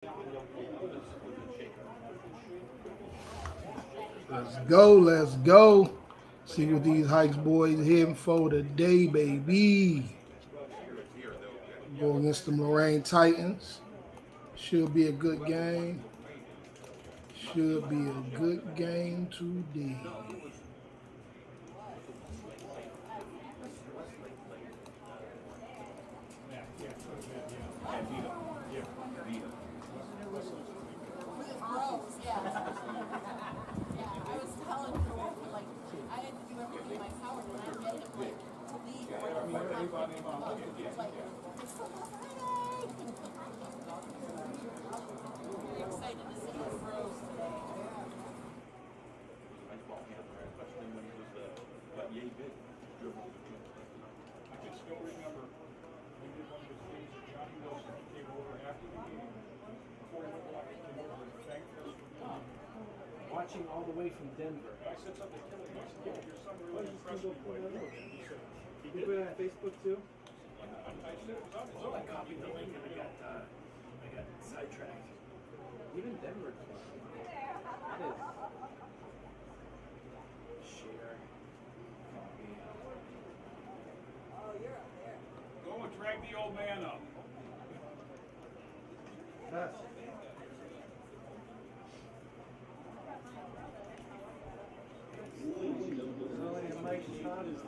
Let's go, let's go. See what these Hikes boys hitting for today, baby. Go against the Lorain Titans. Should be a good game. Should be a good game today. Watching all the way from Denver. You put it on Facebook too? I copied the link and I got sidetracked. Even Denver. That is. Share. Copy. Go and drag the old man up. Yes. Mike's shot is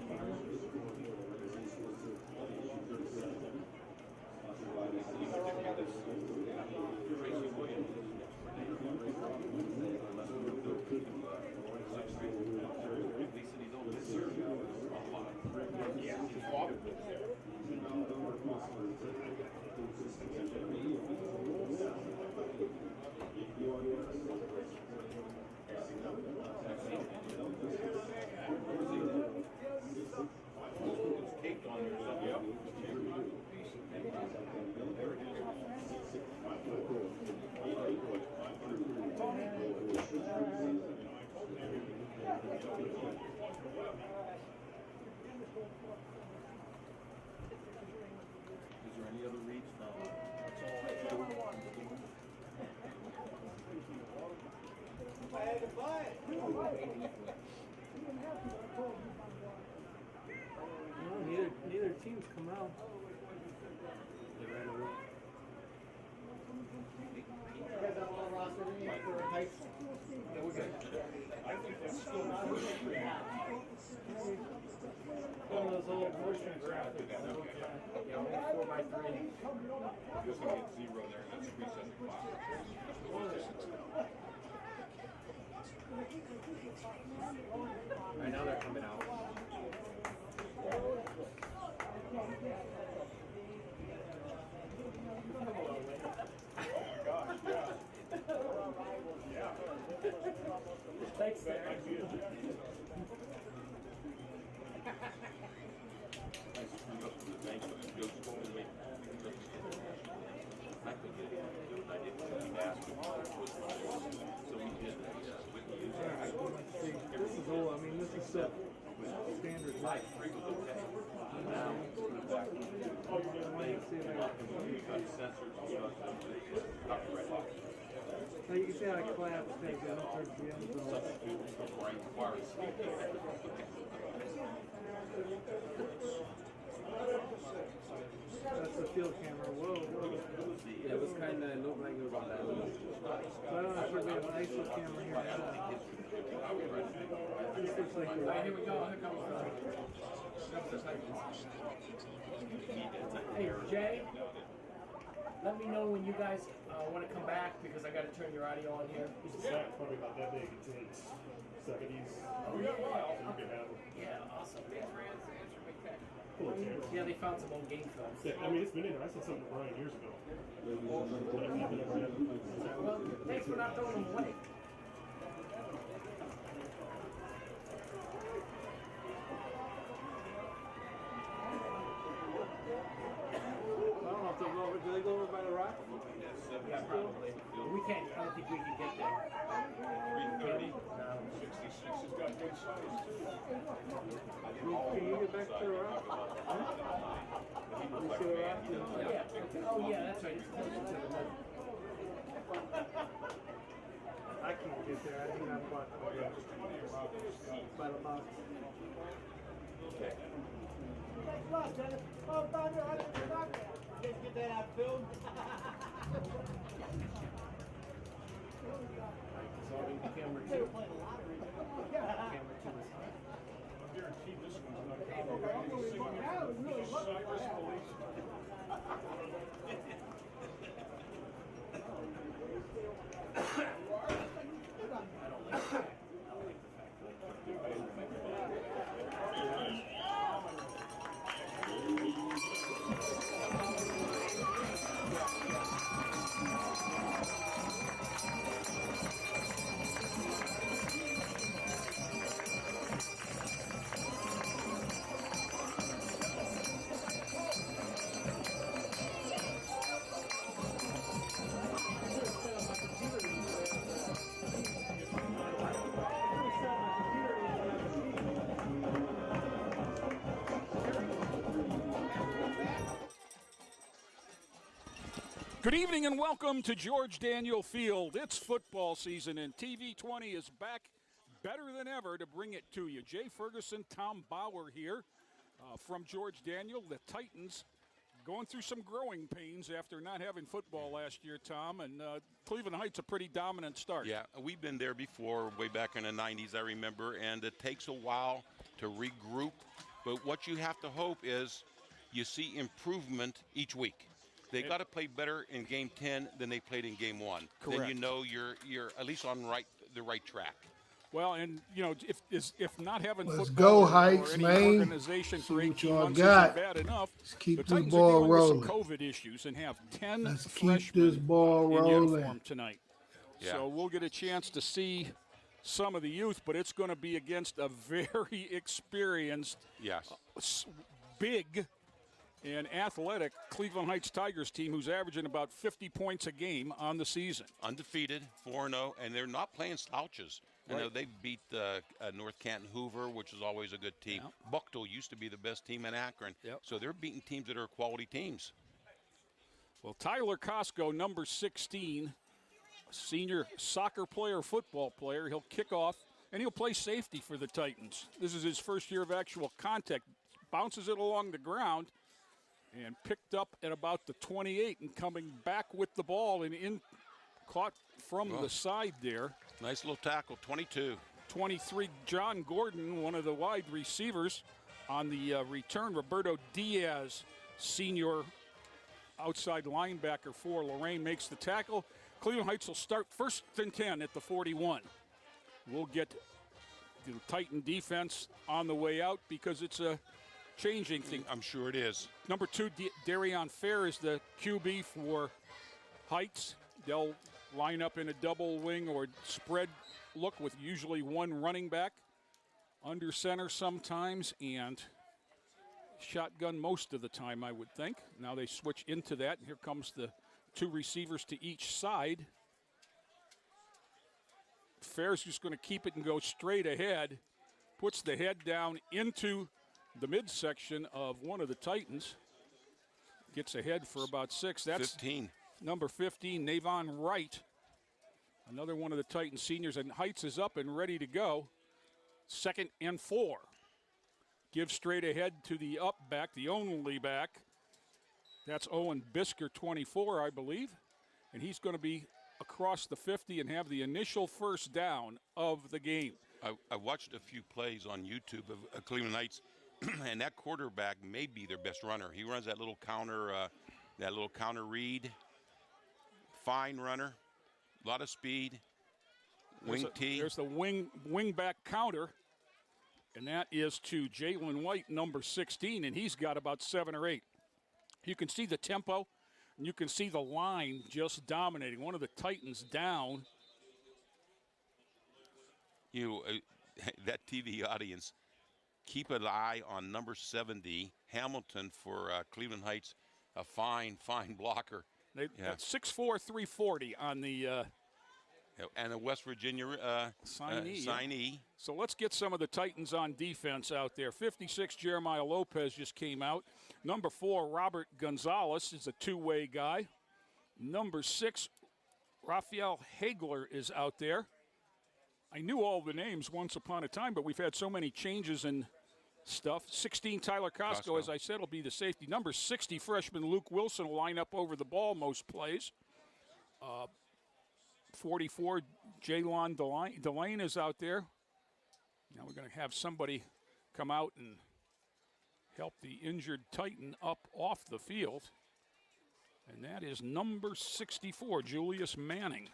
neither team's come out. They ran away. Yeah, we're good. I think that's still One of those old Bushman graphics. Yeah, only 4x3. Just gonna get zero there, that's 375. Right now they're coming out. Thanks, Sarah. This is old. I mean, this is standard life. Now you can see how I collapse things out towards the end zone. That's the field camera. Whoa, whoa. Yeah, it was kind of looked like it was on that one. I don't know if we have an ISO camera here. This looks like a Here we go. Here comes Hey, Jay, let me know when you guys want to come back because I got to turn your audio on here. It's a sack probably about that big. It's in its 70s. Oh, yeah. You can have it. Yeah, awesome. Thanks for answering my text. Full of tears. Yeah, they found some old game films. Yeah, I mean, it's been in there. I said something to Brian years ago. Well, thanks for not throwing them away. Do they go over by the rock? Yeah, probably. We can't. I don't think we can get there. 330. No. 66 has got good size too. Can you get back to the rock? You see the rock? Yeah. Oh, yeah, that's right. It's closer to the By the box. Okay. Solving camera 2. Camera 2 is hot. I guarantee this one's not coming. Cyrus Police. I don't like the fact. I don't like the fact. Good evening and welcome to George Daniel Field. It's football season and TV20 is back better than ever to bring it to you. Jay Ferguson, Tom Bauer here from George Daniel. The Titans going through some growing pains after not having football last year, Tom, and Cleveland Heights a pretty dominant start. Yeah, we've been there before, way back in the 90s, I remember, and it takes a while to regroup. But what you have to hope is you see improvement each week. They got to play better in Game 10 than they played in Game 1. Correct. Then you know you're at least on the right track. Well, and you know, if not having Let's football go, Heights, or any man. organization See for what 18 y'all months got. isn't bad enough, Let's keep the this Titans ball are dealing rolling. with some COVID issues and have 10 Let's keep freshmen this ball in rolling. uniform tonight. Yeah. So we'll get a chance to see some of the youth, but it's going to be against a very experienced, Yes. big and athletic Cleveland Heights Tigers team who's averaging about 50 points a game on the season. Undefeated, 4-0, and they're not playing slouches. I know they beat North Canton Hoover, which is always a good team. Yep. Bucktown used to be the best team in Akron. Yep. So they're beating teams that are quality teams. Well, Tyler Costco, number 16, senior soccer player, football player. He'll kick off, and he'll play safety for the Titans. This is his first year of actual contact. Bounces it along the ground and picked up at about the 28 and coming back with the ball and caught from the side there. Nice little tackle, 22. 23, John Gordon, one of the wide receivers on the return. Roberto Diaz, senior outside linebacker for Lorain, makes the tackle. Cleveland Heights will start first and 10 at the 41. We'll get the Titan defense on the way out because it's a changing thing. I'm sure it is. Number 2, Darion Fair is the QB for Heights. They'll line up in a double wing or spread look with usually one running back, under center sometimes, and shotgun most of the time, I would think. Now they switch into that, and here comes the 2 receivers to each side. Fair's just going to keep it and go straight ahead, puts the head down into the midsection of one of the Titans. Gets ahead for about 6. That's 15. number 15, Navon Wright. Another one of the Titan seniors, and Heights is up and ready to go. 2nd and 4. Give straight ahead to the up back, the only back. That's Owen Bisker, 24, I believe. And he's going to be across the 50 and have the initial first down of the game. I watched a few plays on YouTube of Cleveland Heights, and that quarterback may be their best runner. He runs that little counter read. Fine runner, a lot of speed. Wing T. There's the wing back counter, and that is to Jalen White, number 16, and he's got about 7 or 8. You can see the tempo, and you can see the line just dominating. One of the Titans down. That TV audience, keep an eye on number 70, Hamilton, for Cleveland Heights, a fine blocker. That's 6'4", 340 on the and a West Virginia signee. So let's get some of the Titans on defense out there. 56, Jeremiah Lopez just came out. Number 4, Robert Gonzalez is a two-way guy. Number 6, Rafael Hagler is out there. I knew all the names once upon a time, but we've had so many changes and stuff. 16, Tyler Costco, as I said, will be the safety. Number 60, freshman Luke Wilson will line up over the ball most plays. 44, Jaylon Delane is out there. Now we're going to have somebody come out and help the injured Titan up off the field. And that is number 64, Julius Manning.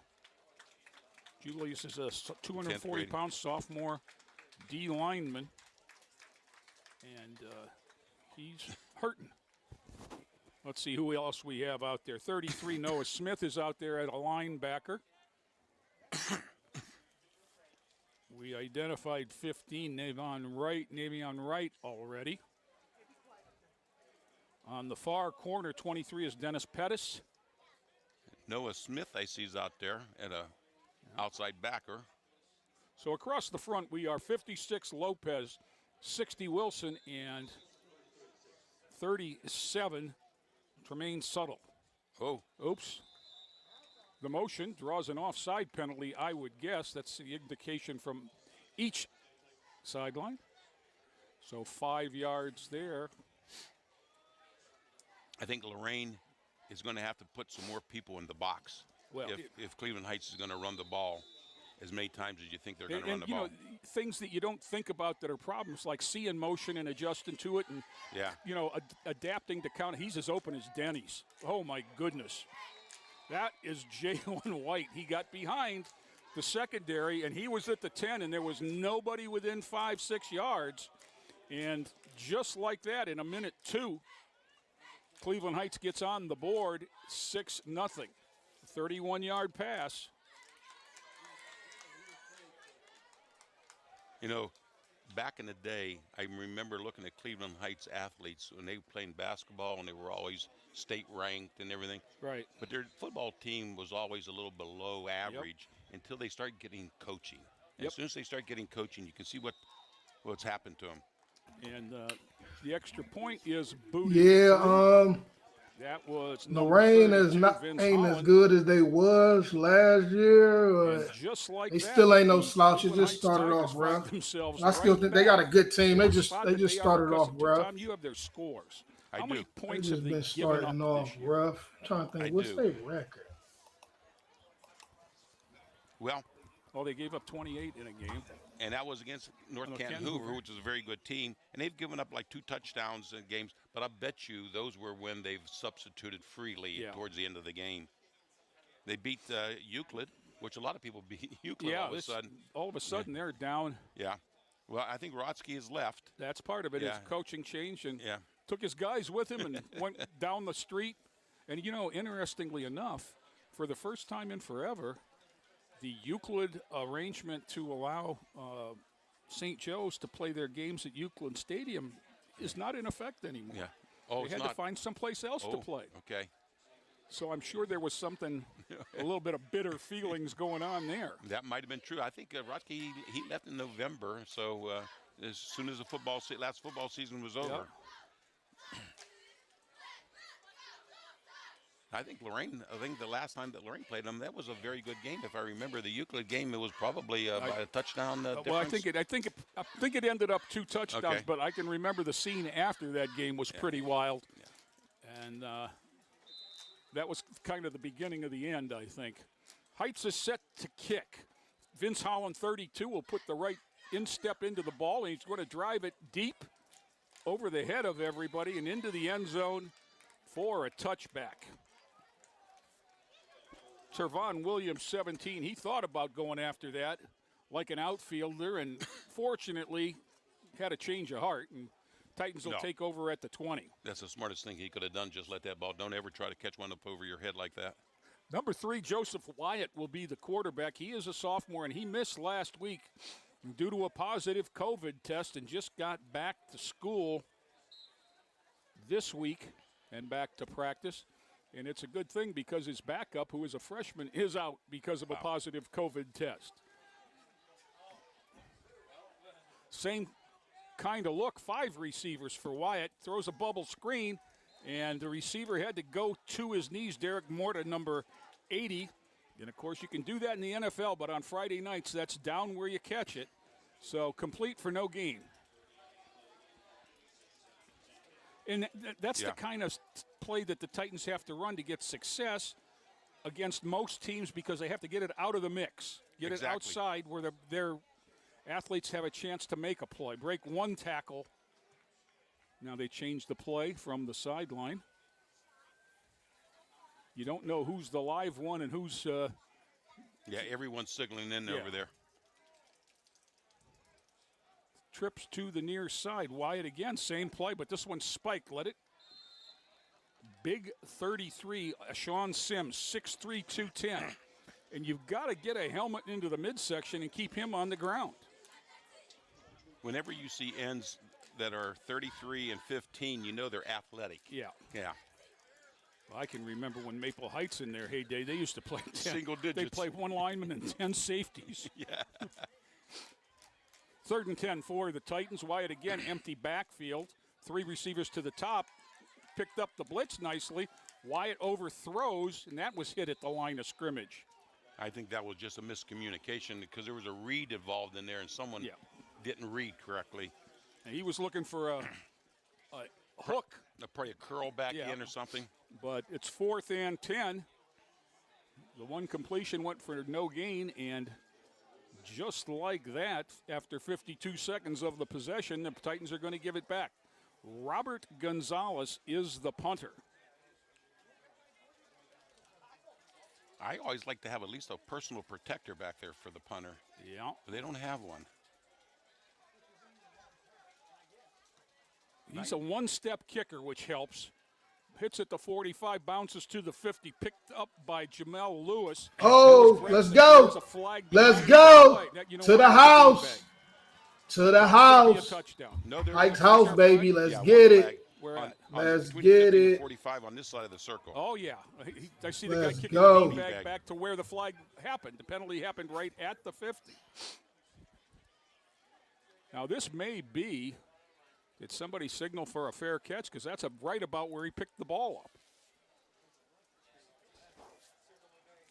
Julius is a 240-pound sophomore D lineman. And he's hurting. Let's see who else we have out there. 33, Noah Smith is out there at a linebacker. We identified 15, Navion Wright already. On the far corner, 23 is Dennis Pettis. Noah Smith, I see, is out there at a outside backer. So across the front, we are 56 Lopez, 60 Wilson, and 37 Tremaine Subtle. Oh, Oops. The motion draws an offside penalty, I would guess. That's the indication from each sideline. So 5 yards there. I think Lorain is going to have to put some more people in the box Well, if Cleveland Heights is going to run the ball as many times as you think they're going to run the ball. Know, things that you don't think about that are problems, like seeing motion and adjusting to it and, adapting to count. He's as open as Denny's. Oh, my goodness. That is Jalen White. He got behind the secondary, and he was at the 10, and there was nobody within 5-6 yards. And just like that, in a minute 2, Cleveland Heights gets on the board, 6-0. 31-yard pass. You know, back in the day, I remember looking at Cleveland Heights athletes when they were playing basketball, and they were always state ranked and everything. Right. But their football team was always a little below average until they started getting coaching. And as soon as they start getting coaching, you can see what's happened to them. And the extra point is booted. Yeah, that was Lorain ain't as good as they was last year. And just like they that, still ain't no slouches. Cleveland Just started Heights off rough. I still think they got a good team. They just they started off rough. Tom, you have their scores. I How do. many They points just have they been given starting up off this year? rough. I'm trying to think, I what's do. their record? Well, They gave up 28 in a game. and that was against North Canton Canton Hoover, Hoover. which is a very good team. And they've given up like 2 touchdowns in games, but I bet you those were when they've substituted freely towards the end of the game. They beat Euclid, which a lot of people beat Euclid all of a sudden. All of a sudden, they're down. Yeah. Well, I think Rotsky has left. That's part of it. Yeah. His coaching changed and Yeah. took his guys with him and went down the street. And, interestingly enough, for the first time in forever, the Euclid arrangement to allow St. Joe's to play their games at Euclid Stadium is not in effect anymore. Yeah. Oh, They it's had not. to find someplace else to play. Okay. So I'm sure there was something, a little bit of bitter feelings going on there. That might have been true. I think Rotsky, he left in November, so as soon as the last football season was over. Yep. I think the last time that Lorain played them, that was a very good game. If I remember the Euclid game, it was probably by a touchdown difference. Well, I think it ended up 2 touchdowns, Okay. but I can remember the scene after that game was pretty wild. Yeah. And that was kind of the beginning of the end, I think. Heights is set to kick. Vince Holland, 32, will put the right instep into the ball, and he's going to drive it deep over the head of everybody and into the end zone for a touchback. Tervon Williams, 17, he thought about going after that like an outfielder, and fortunately had a change of heart, and Titans will take over at the 20. That's the smartest thing he could have done, just let that ball. Don't ever try to catch one up over your head like that. Number 3, Joseph Wyatt will be the quarterback. He is a sophomore, and he missed last week due to a positive COVID test and just got back to school this week and back to practice. And it's a good thing because his backup, who is a freshman, is out because of a positive COVID test. Same kind of look, 5 receivers for Wyatt. Throws a bubble screen, and the receiver had to go to his knees. Derek Morta, number 80, And, of course, you can do that in the NFL, but on Friday nights, that's down where you catch it. So complete for no gain. And that's the kind of play that the Titans have to run to get success against most teams because they have to get it out of the mix, get it outside where their athletes have a chance to make a play. Break one tackle. Now they change the play from the sideline. You don't know who's the live one and who's... yeah, everyone's signaling in over there. Trips to the near side. Wyatt again, same play, but this one's spiked. Let it. Big 33, Sean Sims, 6'3", 210. And you've got to get a helmet into the midsection and keep him on the ground. Whenever you see ends that are 33 and 15, you know they're athletic. Yeah. Yeah. Well, I can remember when Maple Heights in their heyday, they used to play 10. Single digits. They played one lineman and 10 safeties. Yeah. 3rd and 10 for the Titans. Wyatt again, empty backfield. 3 receivers to the top. Picked up the blitz nicely. Wyatt overthrows, and that was hit at the line of scrimmage. I think that was just a miscommunication because there was a read involved in there, and someone didn't read correctly. And he was looking for a hook. Probably a curl back in or something. But it's 4th and 10. The one completion went for no gain, and just like that, after 52 seconds of the possession, the Titans are going to give it back. Robert Gonzalez is the punter. I always like to have at least a personal protector back there for the punter. Yeah. But they don't have one. He's a one-step kicker, which helps. Hits at the 45, bounces to the 50, picked up by Jamel Lewis. Oh, let's go. Let's go. To the house. To the house. Heights house, baby. Let's get it. Let's get it. 45 on this side of the circle. Oh, yeah. I see the guy kicking go. the beanbag back to where the flag happened. The penalty happened right at the 50. Now, this may be, did somebody signal for a fair catch? Because that's right about where he picked the ball up.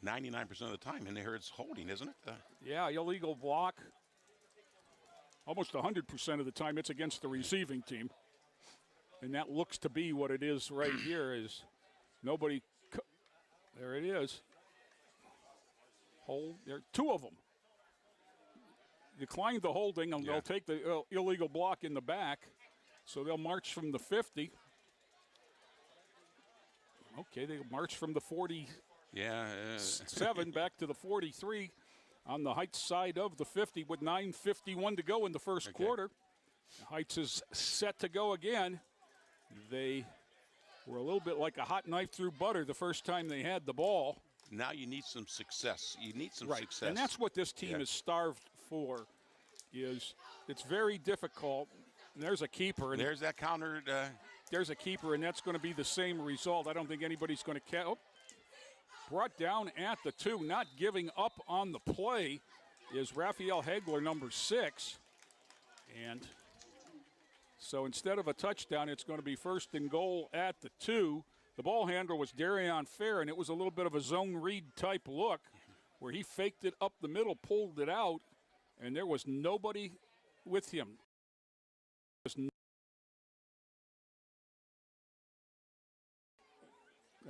99% of the time in there it's holding, isn't it? Yeah, illegal block. Almost 100% of the time it's against the receiving team. And that looks to be what it is right here is nobody. There it is. Hold. There are 2 of them. Declined the holding, and they'll take the illegal block in the back. So they'll march from the 50. Okay, they march from the 47 back to the 43 on the Heights side of the 50 with 9:51 to go in the first quarter. Heights is set to go again. They were a little bit like a hot knife through butter the first time they had the ball. Now you need some success. You need some success. And that's what this team is starved for. Is it's very difficult. And there's a keeper. And there's that counter. There's a keeper, and that's going to be the same result. I don't think anybody's going to catch. Oh, brought down at the 2, not giving up on the play is Raphael Hagler, number 6. And so instead of a touchdown, it's going to be 1st and goal at the 2. The ball handler was Darion Fair, and it was a little bit of a zone read type look where he faked it up the middle, pulled it out, and there was nobody with him.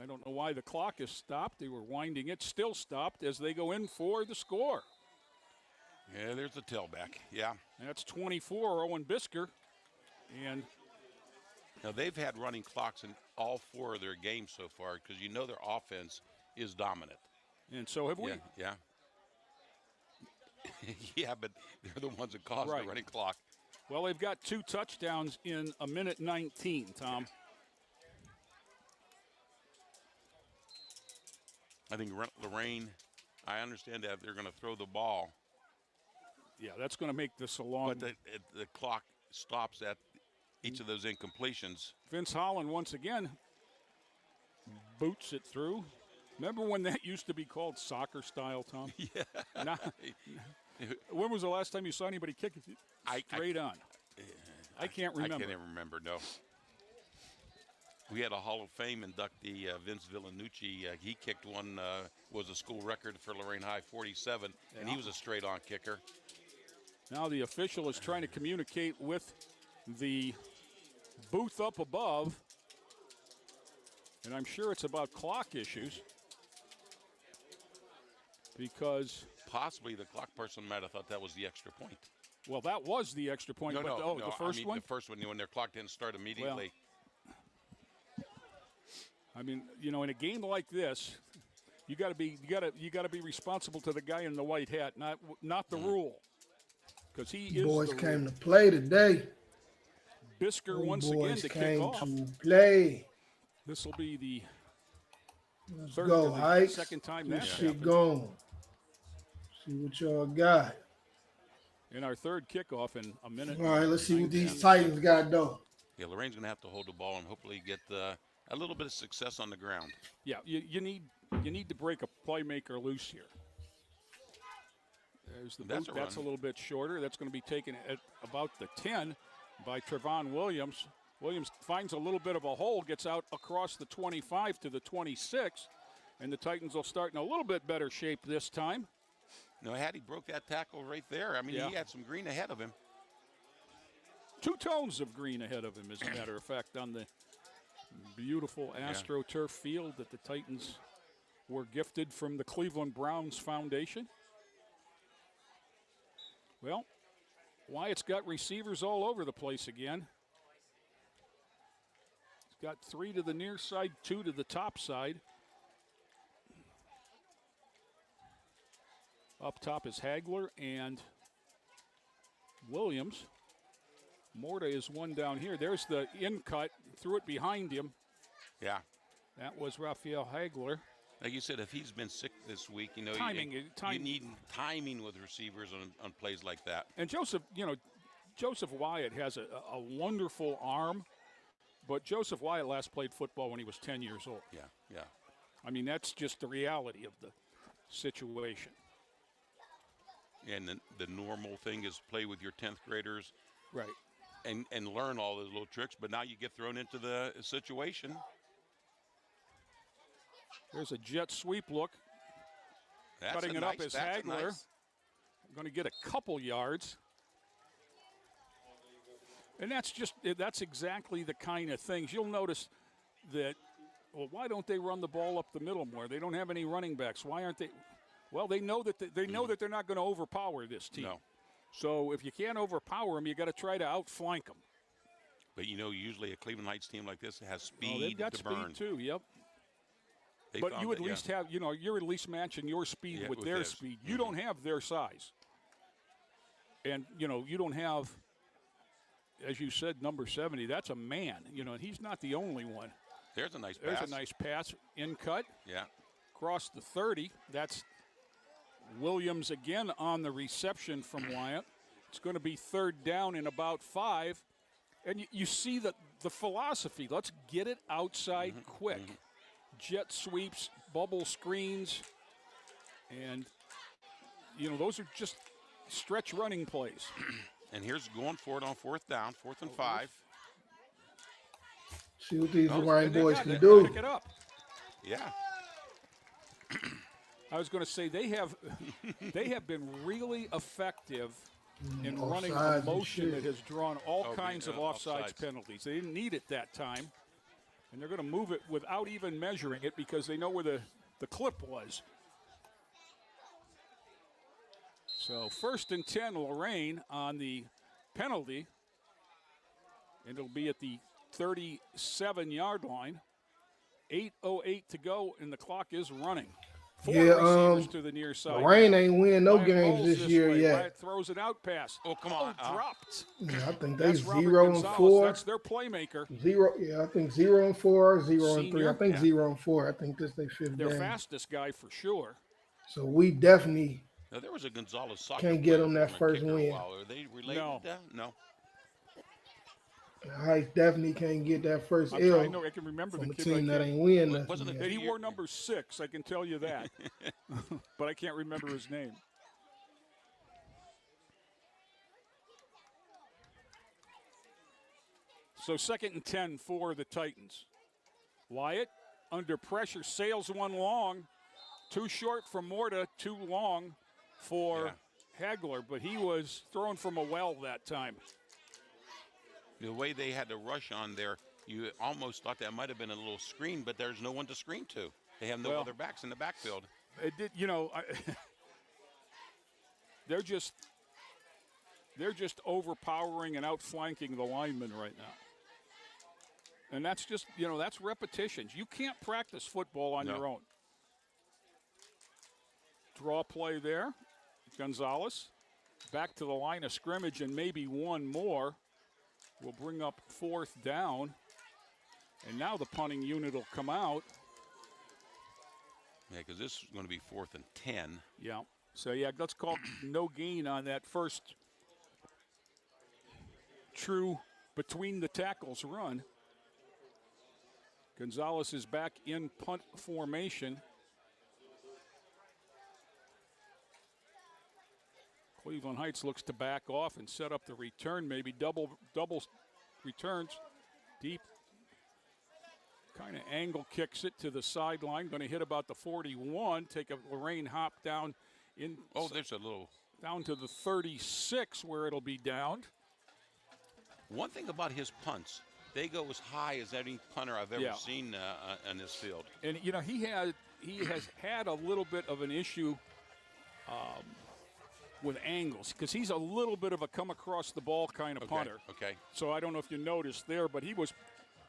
I don't know why the clock is stopped. They were winding it, still stopped as they go in for the score. Yeah, there's the tailback. Yeah. That's 24, Owen Bisker. And now they've had running clocks in all 4 of their games so far because you know their offense is dominant. And so have we. Yeah. Yeah, but they're the ones that caused the running clock. Well, they've got 2 touchdowns in a minute 19, Tom. I think Lorain, I understand that they're going to throw the ball. Yeah, that's going to make this a long. But the clock stops at each of those incompletions. Vince Holland once again boots it through. Remember when that used to be called soccer style, Tom? Yeah. When was the last time you saw anybody kick it straight on? I can't remember. I can't even remember, no. We had a Hall of Fame inductee, Vince Villanucci. He kicked one, was a school record for Lorain High, 47, and he was a straight-on kicker. Now the official is trying to communicate with the booth up above, and I'm sure it's about clock issues because Possibly the clock person might have thought that was the extra point. well, that was the extra point. No, but no, the no. first I mean, one. the first one, when their clock didn't start immediately. I mean, you know, in a game like this, you got to be responsible to the guy in the white hat, not the rule, because he is Boys the came rule. to play today. Bisker Them once again boys to kick came off. to play. This will be the Let's third go, or the Hikes. second time This that's shit happened. going. See what y'all got. In our third kickoff in a minute. All right, let's see what 19. these Titans got, though. Yeah, Lorain's going to have to hold the ball and hopefully get a little bit of success on the ground. Yeah, you need to break a playmaker loose here. There's the That's boot. a That's a run. little bit shorter. That's going to be taken at about the 10 by Trevon Williams. Williams finds a little bit of a hole, gets out across the 25 to the 26, and the Titans will start in a little bit better shape this time. No, Hattie broke that tackle right there. I mean, Yeah. he had some green ahead of him. 2 tones of green ahead of him, as a matter of fact, on the beautiful AstroTurf field that the Titans were gifted from the Cleveland Browns Foundation. Well, Wyatt's got receivers all over the place again. He's got 3 to the near side, 2 to the top side. Up top is Hagler and Williams. Morta is one down here. There's the in cut, threw it behind him. Yeah. That was Raphael Hagler. Like you said, if he's been sick this week, you know, Timing, you time- need timing with receivers on plays like that. And Joseph Wyatt has a wonderful arm, but Joseph Wyatt last played football when he was 10 years old. Yeah, yeah. I mean, that's just the reality of the situation. And the normal thing is play with your 10th graders Right. and learn all those little tricks, but now you get thrown into the situation. There's a jet sweep look. That's Cutting a it up nice- is that's a Hagler. nice- Going to get a couple yards. And that's exactly the kind of things. You'll notice that, well, why don't they run the ball up the middle more? They don't have any running backs. Why aren't they? Well, they know that they know that they're not going to overpower this team. No. So if you can't overpower them, you got to try to outflank them. But you know, usually a Cleveland Heights team like this has speed Oh, they've got to speed burn. too. Yep. They But found you at that, yeah. least have, you're at least matching your speed Yeah, with with their theirs. speed. You don't have their size. And, you don't have, as you said, number 70. That's a man, and he's not the only one. There's a nice There's pass. a nice pass in cut. Yeah. Across the 30. That's Williams again on the reception from Wyatt. It's going to be third down in about 5. And you see the philosophy. Let's get it outside quick. Jet sweeps, bubble screens, and, those are just stretch running plays. And here's going for it on 4th down, 4th and 5. See what these Oh, Lorain And they boys got can it. do. Pick it up. Yeah. I was going to say they have been really effective in running Offsides a and motion shit. that has drawn all Oh, kinds of offsides penalties. They didn't need it that time, and they're going to move it without even measuring it because they know where the clip was. So 1st and 10, Lorain on the penalty, and it'll be at the 37-yard line. 8:08 to go, and the clock is running. 4 Yeah, receivers to the near side. Lorain ain't win no Wyatt games rolls this year way. yet. Wyatt throws it out pass. Oh, come on. Dropped. Yeah, I think they That's Robert 0 and Gonzalez. 4. That's their playmaker. 0. Yeah, I think 0 and 4, 0 and 3. Senior? I think Yeah. 0 and 4. I think this they 5th Their game. fastest guy for sure. So we definitely Now, there was a Gonzalez soccer Can't get player them that from a first kicker a win. while. Are they related? No. No. Heights definitely can't get that first I L know. I can remember from the a kid. team I that can't- ain't win Wasn't nothing it yet. that He wore number 6. I can tell you that, but I can't remember his name. So 2nd and 10 for the Titans. Wyatt under pressure sails one long. Too short for Morta, too long for Hagler, but he was thrown from a well that time. The way they had to rush on there, you almost thought that might have been a little screen, but there's no one to screen to. They have no other backs in the backfield. It did, they're just overpowering and outflanking the linemen right now. And that's just, that's repetitions. You can't practice football on your own. Draw play there. Gonzalez back to the line of scrimmage, and maybe one more will bring up 4th down. And now the punting unit will come out. Yeah, because this is going to be 4th and 10. Yeah. So, let's call no gain on that first true between the tackles run. Gonzalez is back in punt formation. Cleveland Heights looks to back off and set up the return, maybe double returns. Deep kind of angle kicks it to the sideline. Going to hit about the 41. Take a Lorain hop down in. Oh, there's a little. Down to the 36 where it'll be downed. One thing about his punts, they go as high as any punter I've ever seen in this field. And, he has had a little bit of an issue with angles because he's a little bit of a come across the ball kind of punter. Okay. So I don't know if you noticed there, but he was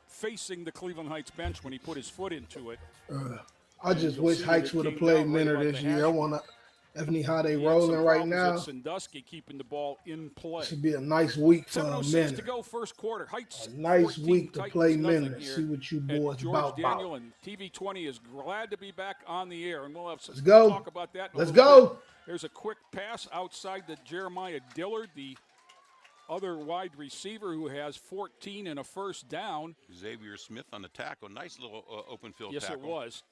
facing the Cleveland Heights bench when he put his foot into it. I just wish Heights would have played Minter this year. I want to. Definitely how they rolling right now. Sandusky keeping the ball in play. Should be a nice week for Minter. To go first quarter. Heights. A nice 14, week to Titans play Minter. Here. See what you boys George about. Daniel and TV20 is glad to be back on the air, and we'll have some Let's go. talk about that. Let's go. Bit. There's a quick pass outside to Jeremiah Dillard, the other wide receiver who has 14 and a first down. Xavier Smith on the tackle. Nice little open field tackle. Yes, it was.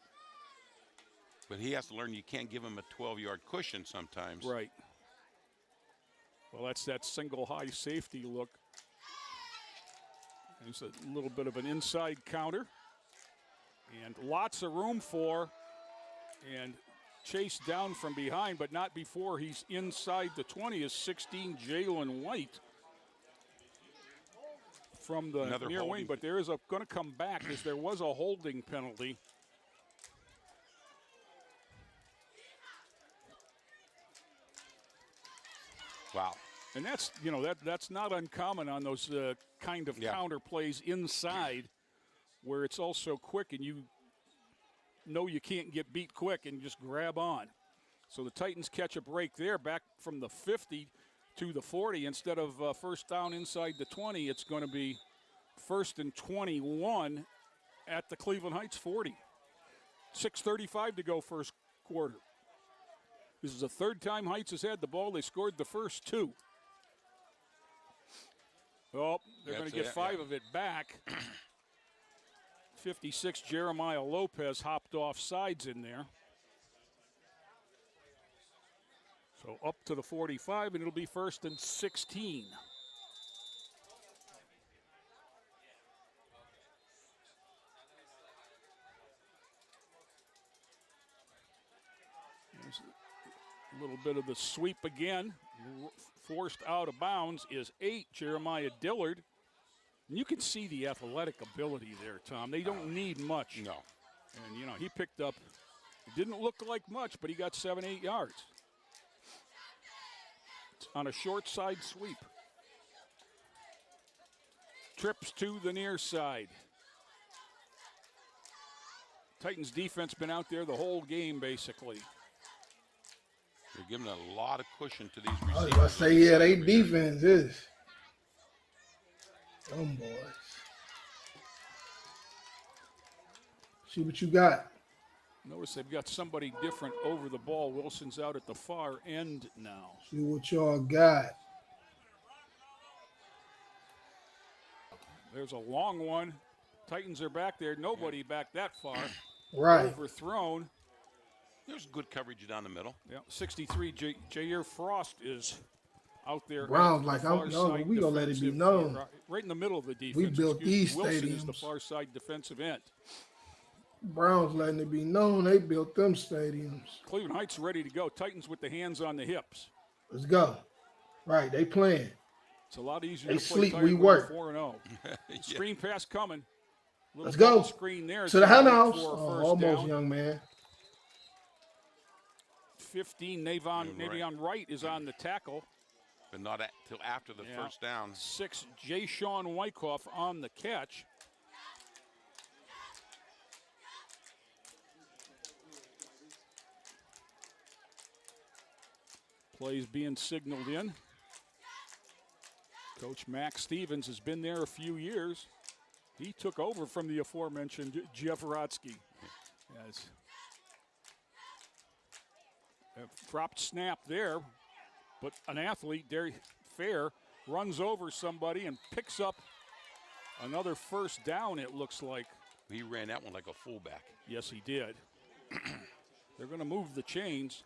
But he has to learn you can't give him a 12-yard cushion sometimes. Right. Well, that's that single high safety look. There's a little bit of an inside counter. And lots of room for and chased down from behind, but not before he's inside the 20 is 16 Jalen White from the near wing. But there is going to come back as there was a holding penalty. Wow. And that's, that's not uncommon on those kind of counter plays inside where it's also quick and you know you can't get beat quick and just grab on. So the Titans catch a break there back from the 50 to the 40. Instead of first down inside the 20, it's going to be 1st and 21 at the Cleveland Heights 40. 6:35 to go first quarter. This is the third time Heights has had the ball. They scored the first 2. Oh, they're going to get 5 of it back. 56, Jeremiah Lopez hopped off sides in there. So up to the 45, and it'll be 1st and 16. There's a little bit of the sweep again. Forced out of bounds is 8, Jeremiah Dillard. And you can see the athletic ability there, Tom. They don't need much. No. And, he picked up, it didn't look like much, but he got 7-8 yards. On a short side sweep. Trips to the near side. Titans defense been out there the whole game, basically. They're giving a lot of cushion to these I receivers. was about to say, they defense is. Them boys. See what you got. Notice they've got somebody different over the ball. Wilson's out at the far end now. See what y'all got. There's a long one. Titans are back there. Nobody back that far. Right. Overthrown. There's good coverage down the middle. Yeah, 63, Jair Frost is out there. Brown's like, we going to let it be known. Right in the middle of the defense. We built these Wilson stadiums. is the far side defensive end. Browns letting it be known they built them stadiums. Cleveland Heights ready to go. Titans with the hands on the hips. Let's go. Right, they playing. It's a lot easier They to play sleep, tight we when you're work. 4-0. Yeah. Screen pass coming. Little Let's double go. screen there. To the hen house. For a Oh, first almost, down. young man. 15, Navion Wright is on the tackle. But not till after the Yeah. first down. 6, Jay Sean Wyckoff on the catch. Plays being signaled in. Coach Max Stevens has been there a few years. He took over from the aforementioned Jeff Rotsky. Yes. A dropped snap there, but an athlete, Derry Fair, runs over somebody and picks up another first down, it looks like. He ran that one like a fullback. Yes, he did. They're going to move the chains.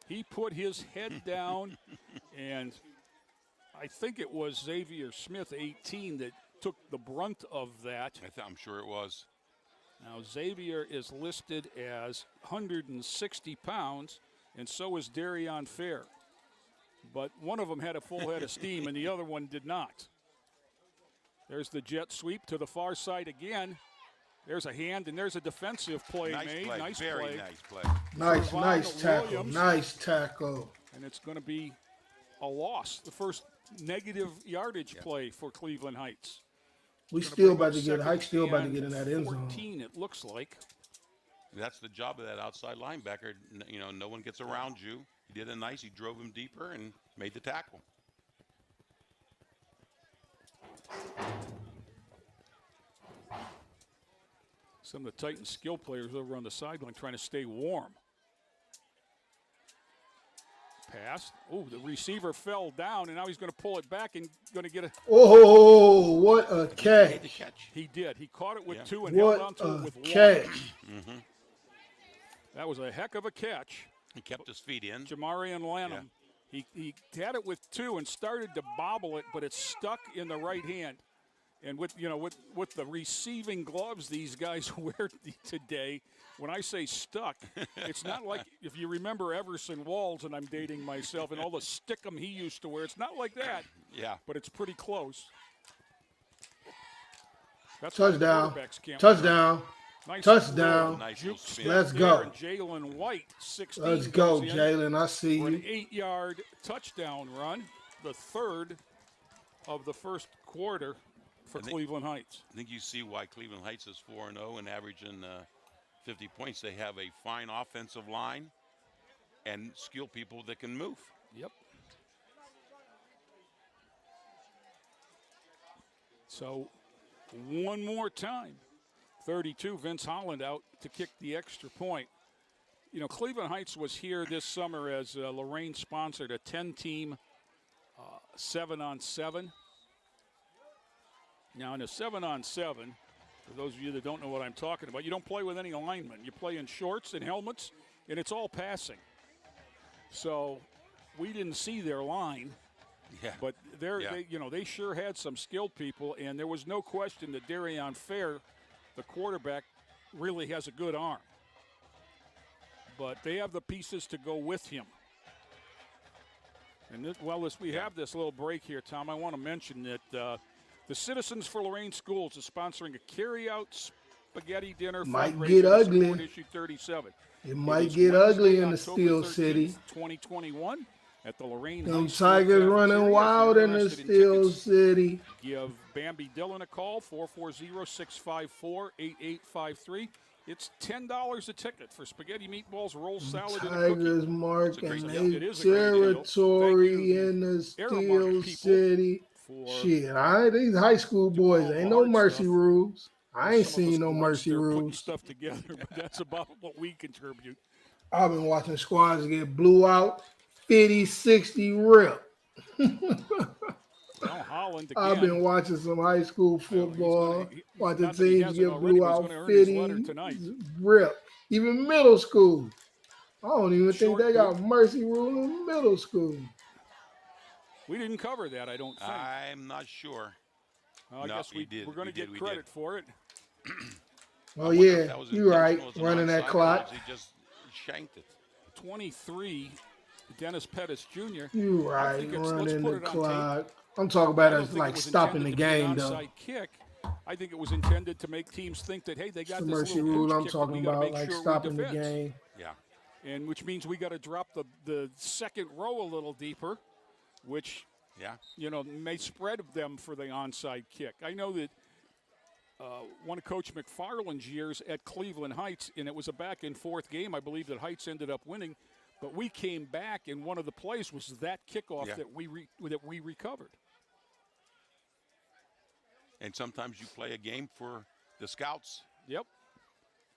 He put his head down, and I think it was Xavier Smith, 18, that took the brunt of that. I'm sure it was. Now, Xavier is listed as 160 pounds, and so is Darion Fair. But one of them had a full head of steam, and the other one did not. There's the jet sweep to the far side again. There's a hand, and there's a defensive play made. Nice Very play. nice play. Nice, Trevon nice tackle. Williams. Nice tackle. And it's going to be a loss. The first negative yardage play for Cleveland Heights. We Gonna still bring up about to get, Hike still about to second get in that end zone. 14, it looks like. That's the job of that outside linebacker. You know, no one gets around you. He did it nice. He drove him deeper and made the tackle. Some of the Titans skill players over on the sideline trying to stay warm. Pass. Oh, the receiver fell down, and now he's going to pull it back and going to get a. Oh, what a Made the catch. catch. He did. He caught it with Yeah. two and held What on to it a with catch. one. That was a heck of a catch. He kept his feet in. Jamarian Lanham. He had it with two and started to bobble it, but it stuck in the right hand. And with the receiving gloves these guys wear today, when I say stuck, it's not like if you remember Everson Walls, and I'm dating myself, and all the stickum he used to wear. It's not like that. Yeah. But it's pretty close. That's why the Touchdown. quarterbacks can't Touchdown. Nice Touchdown. roll. Nice Juke little spin. spin Let's there, go. and Jalen White, 16. Let's go, goes in Jalen. I see for an you. 8-yard touchdown run, the third of the first quarter for Cleveland Heights. I think you see why Cleveland Heights is 4-0 and averaging 50 points. They have a fine offensive line and skilled people that can move. Yep. So, one more time. 32, Vince Holland out to kick the extra point. You know, Cleveland Heights was here this summer as Lorain sponsored a 10-team 7-on-7. Now, in a 7-on-7, for those of you that don't know what I'm talking about, you don't play with any linemen. You play in shorts and helmets, and it's all passing. So we didn't see their line. Yeah. But they sure had some skilled people, and there was no question that Darion Fair, the quarterback, really has a good arm. But they have the pieces to go with him. And as we have this little break here, Tom, I want to mention that the Citizens for Lorain Schools is sponsoring a carry-out spaghetti dinner Might fundraiser get to ugly. support Issue 37. It might is get Wednesday, ugly in the October Steel 13th, City. 2021 at the Lorain Them High School Tigers cafeteria. running If you're wild in the interested in Steel tickets, City. give Bambi Dillon a call, 440-654-8853. It's $10 a ticket for spaghetti, meatballs, roll salad, and a cookie. Tigers It's a marking great deal. their It is a great deal. Thank territory you, in the Aramark Steel people, City. for Shit, these high school boys all the ain't no hard mercy stuff. rules. I ain't some of us seen no grunts mercy there putting rules. stuff together, but that's about what we contribute. I've been watching squads get blew out 50, 60 rip. Now Holland again. I've been watching some high school football, watching not that he teams hasn't get already, blew but he's out gonna earn his letter 50 tonight. rip. Even middle school. I don't even think Short they got mercy rule in middle school. We didn't cover that, I don't think. I'm not sure. Well, I No, guess we did. we're going to We did, get we credit did. for it. Oh, wonder if yeah, that was you're right. intentional as an Running that onside, or clock. was he just shanked it? 23, Dennis Pettis Jr. You I right. think it's, let's Running put the it on tape. clock. I'm talking about I don't us think it like was stopping intended the to be an game, though. onside kick. I think it was intended to make teams think that, hey, they It's got the this mercy little rule pooch I'm kick that talking we got to about, make like sure we stopping the defend. game. Yeah. And which means we got to drop the second row a little deeper, which Yeah. may spread them for the onside kick. I know that one of Coach McFarland's years at Cleveland Heights, and it was a back and forth game. I believe that Heights ended up winning, but we came back, and one of the plays was that kickoff Yeah. that we recovered. And sometimes you play a game for the scouts. Yep.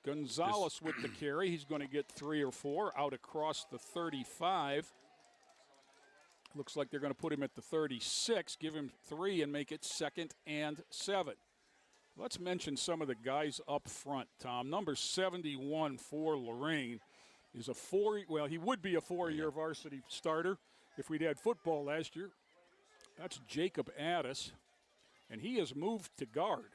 Gonzalez with the carry. He's going to get 3 or 4 out across the 35. Looks like they're going to put him at the 36, give him 3, and make it 2nd and 7. Let's mention some of the guys up front, Tom. Number 71 for Lorain is he would be a 4-year varsity starter if we'd had football last year. That's Jacob Addis, and he has moved to guard.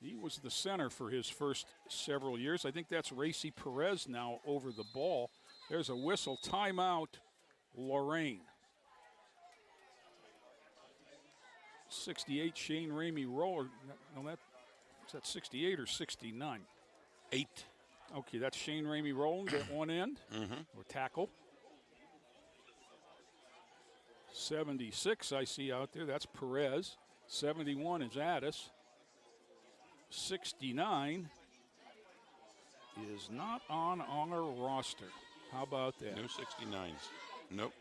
He was the center for his first several years. I think that's Racy Perez now over the ball. There's a whistle. Timeout, Lorain. 68, Shane Ramey Roller. No, is that 68 or 69? 8. Okay, that's Shane Ramey rolling at one end, or tackle. 76 I see out there, that's Perez. 71 is Addis. 69 is not on our roster. How about that? No 69s. Nope.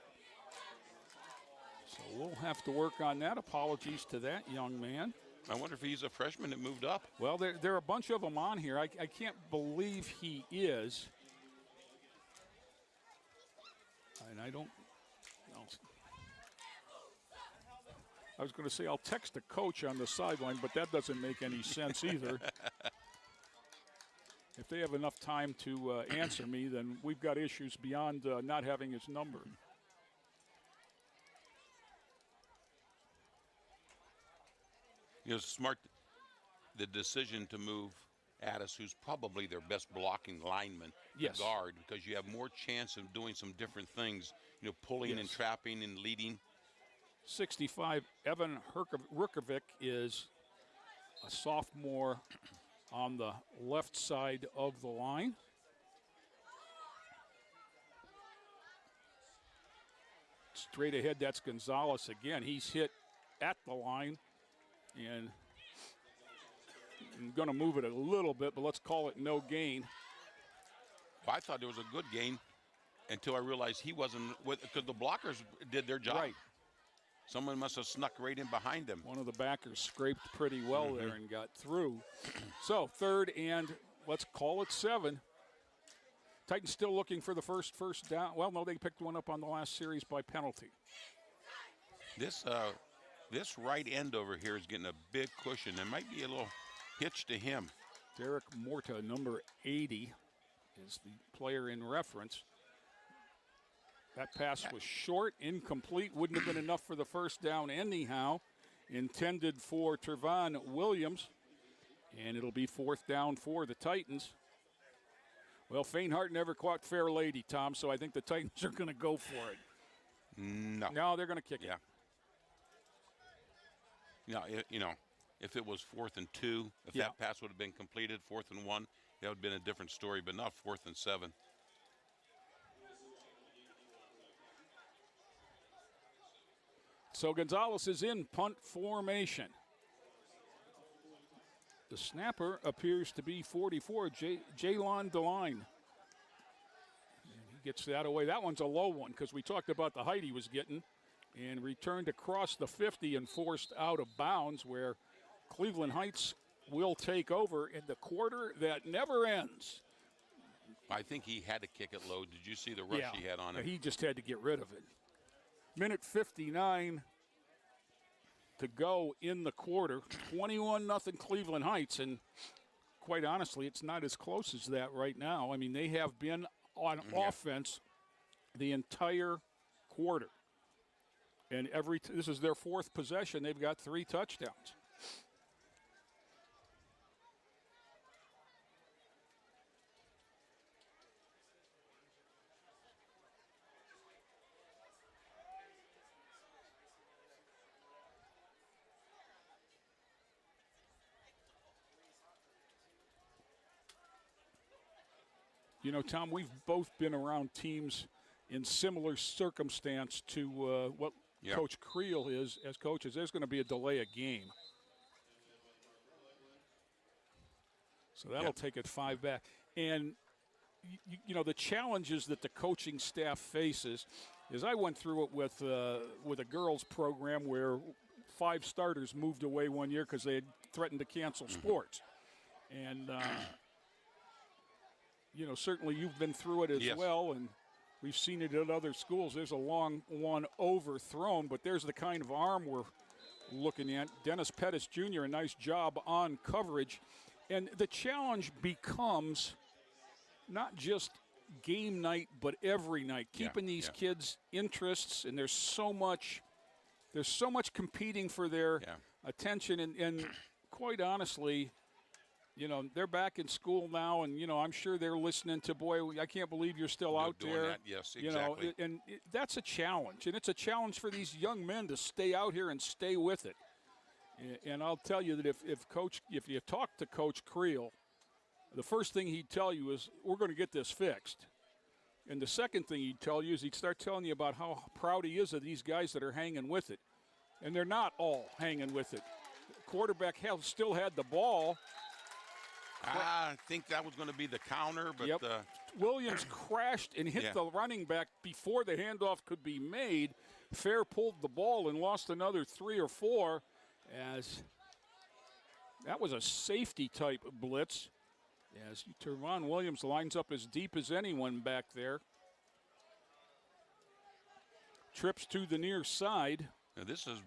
So we'll have to work on that. Apologies to that young man. I wonder if he's a freshman that moved up. Well, there are a bunch of them on here. I can't believe he is. And I don't know. I was going to say I'll text the coach on the sideline, but that doesn't make any sense either. If they have enough time to answer me, then we've got issues beyond not having his number. Smart, the decision to move Addis, who's probably their best blocking lineman, Yes. to guard, because you have more chance of doing some different things, pulling and trapping and leading. 65, Evan Rukovic is a sophomore on the left side of the line. Straight ahead, that's Gonzalez again. He's hit at the line, and I'm going to move it a little bit, but let's call it no gain. Well, I thought it was a good gain until I realized he wasn't, because the blockers did their job. Right. Someone must have snuck right in behind them. One of the backers scraped pretty well there and got through. So 3rd and let's call it 7. Titans still looking for the first down. Well, no, they picked one up on the last series by penalty. This right end over here is getting a big cushion. There might be a little hitch to him. Derek Morta, number 80, is the player in reference. That pass was short, incomplete, wouldn't have been enough for the first down anyhow. Intended for Trevon Williams, and it'll be 4th down for the Titans. Well, faint heart never caught fair lady, Tom, so I think the Titans are going to go for it. No, they're going to kick it. Yeah. If it was 4th and 2, if that pass would have been completed, 4th and 1, that would have been a different story, but not 4th and 7. So Gonzalez is in punt formation. The snapper appears to be 44, Jaylon DeLine. He gets that away. That one's a low one because we talked about the height he was getting, and returned across the 50 and forced out of bounds, where Cleveland Heights will take over in the quarter that never ends. I think he had to kick it low. Did you see the rush he had on it? He just had to get rid of it. Minute 59 to go in the quarter. 21-0 Cleveland Heights, and quite honestly, it's not as close as that right now. I mean, they have been on offense the entire quarter. And this is their 4th possession. They've got 3 touchdowns. You know, Tom, we've both been around teams in similar circumstance to what Yeah. Coach Creel is as coaches. There's going to be a delay of game. So that'll take it 5 back. And, you know, the challenges that the coaching staff faces is I went through it with a girls program where 5 starters moved away one year because they had threatened to cancel sports. And, you know, certainly you've been through it as Yes. well, and we've seen it at other schools. There's a long one overthrown, but there's the kind of arm we're looking at. Dennis Pettis Jr., a nice job on coverage. And the challenge becomes not just game night, but every night, keeping these kids' interests, and there's so much competing for their attention. And quite honestly, you know, they're back in school now, and, you know, I'm sure they're listening to, boy, I can't believe you're still out doing there. that. Yes, You exactly. know, and that's a challenge, and it's a challenge for these young men to stay out here and stay with it. And I'll tell you that if you talk to Coach Creel, the first thing he'd tell you is, we're going to get this fixed. And the second thing he'd tell you is he'd start telling you about how proud he is of these guys that are hanging with it. And they're not all hanging with it. Quarterback still had the ball. I think that was going to be the counter, but Williams crashed and hit the running back before the handoff could be made. Fair pulled the ball and lost another 3 or 4, as that was a safety type blitz. As Tervon Williams lines up as deep as anyone back there. Trips to the near side. Now this is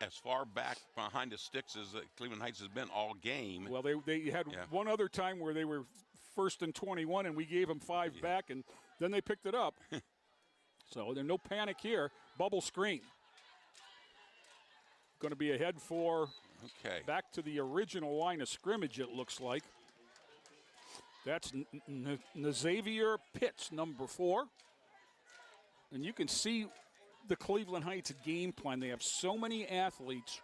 as far back behind the sticks as Cleveland Heights has been all game. Well, they had one other time where they were 1st and 21, and we gave them 5 back, and then they picked it up. So there's no panic here. Bubble screen. Going to be ahead for back to the original line of scrimmage, it looks like. That's Xavier Pitts, number 4. And you can see the Cleveland Heights game plan. They have so many athletes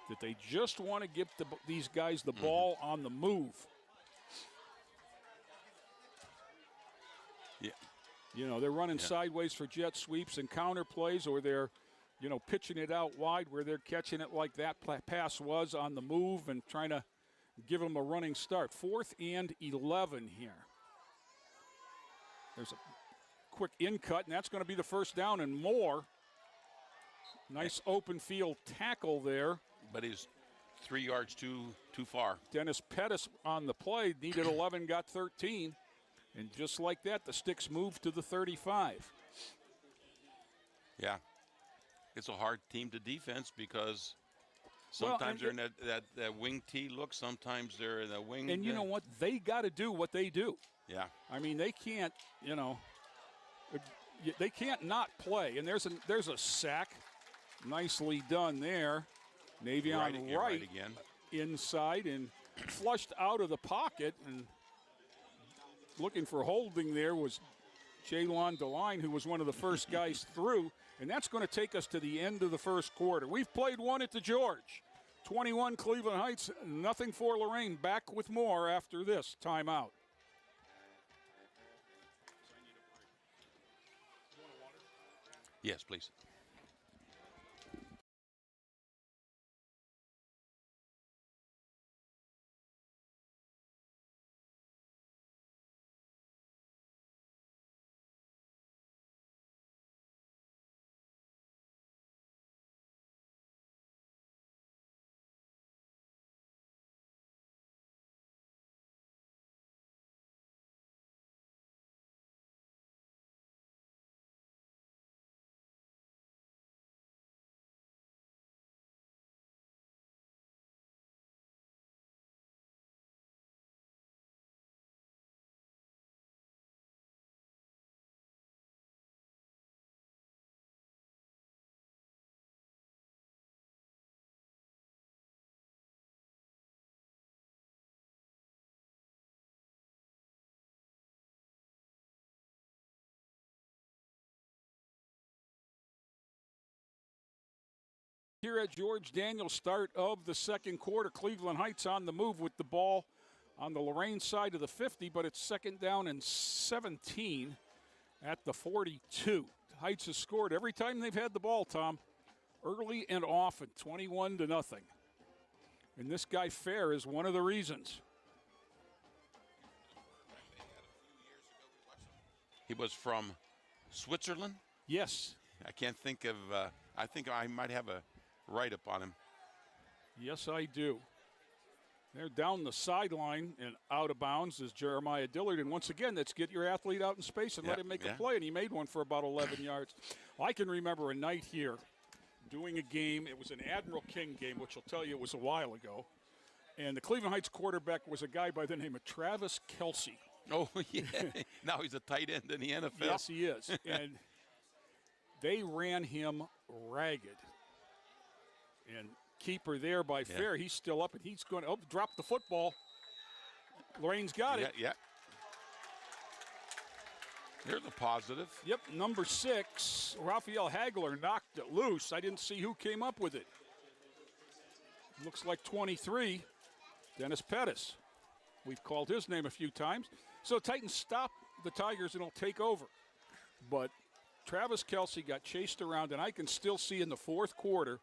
that they just want to give these guys the ball on the move. Yeah. You know, they're running sideways for jet sweeps and counter plays, or they're, you know, pitching it out wide where they're catching it like that pass was on the move and trying to give them a running start. 4th and 11 here. There's a quick in cut, and that's going to be the first down and more. Nice open field tackle there. But he's 3 yards too far. Dennis Pettis on the play, needed 11, got 13. And just like that, the sticks moved to the 35. Yeah. It's a hard team to defense because sometimes they're in that wing T look. Sometimes they're in the wing. And you know what? They got to do what they do. Yeah. I mean, they can't, you know, they can't not play. And there's a sack. Nicely done there. Navion right again. Inside and flushed out of the pocket. And looking for holding there was Jaylon DeLine, who was one of the first guys through. And that's going to take us to the end of the first quarter. We've played one at the George. 21 Cleveland Heights, nothing for Lorain. Back with more after this timeout. Yes, please. Here at George Daniels, start of the second quarter. Cleveland Heights on the move with the ball on the Lorain side of the 50, but it's 2nd down and 17 at the 42. Heights has scored every time they've had the ball, Tom, early and often, 21-0. And this guy Fair is one of the reasons. He was from Switzerland. Yes. I can't think of. I think I might have a write-up on him. Yes, I do. They're down the sideline and out of bounds is Jeremiah Dillard. And once again, let's get your athlete out in space and let him make a play. And he made one for about 11 yards. I can remember a night here doing a game. It was an Admiral King game, which I'll tell you it was a while ago. And the Cleveland Heights quarterback was a guy by the name of Travis Kelsey. Oh, yeah. Now he's a tight end in the NFL. Yes, he is. And they ran him ragged. And keeper there by Fair. He's still up, and he's going to drop the football. Lorain's got it. Yeah. Here's a positive. Yep, number 6, Raphael Hagler knocked it loose. I didn't see who came up with it. Looks like 23, Dennis Pettis. We've called his name a few times. So Titans stop the Tigers and it'll take over. But Travis Kelsey got chased around, and I can still see in the fourth quarter,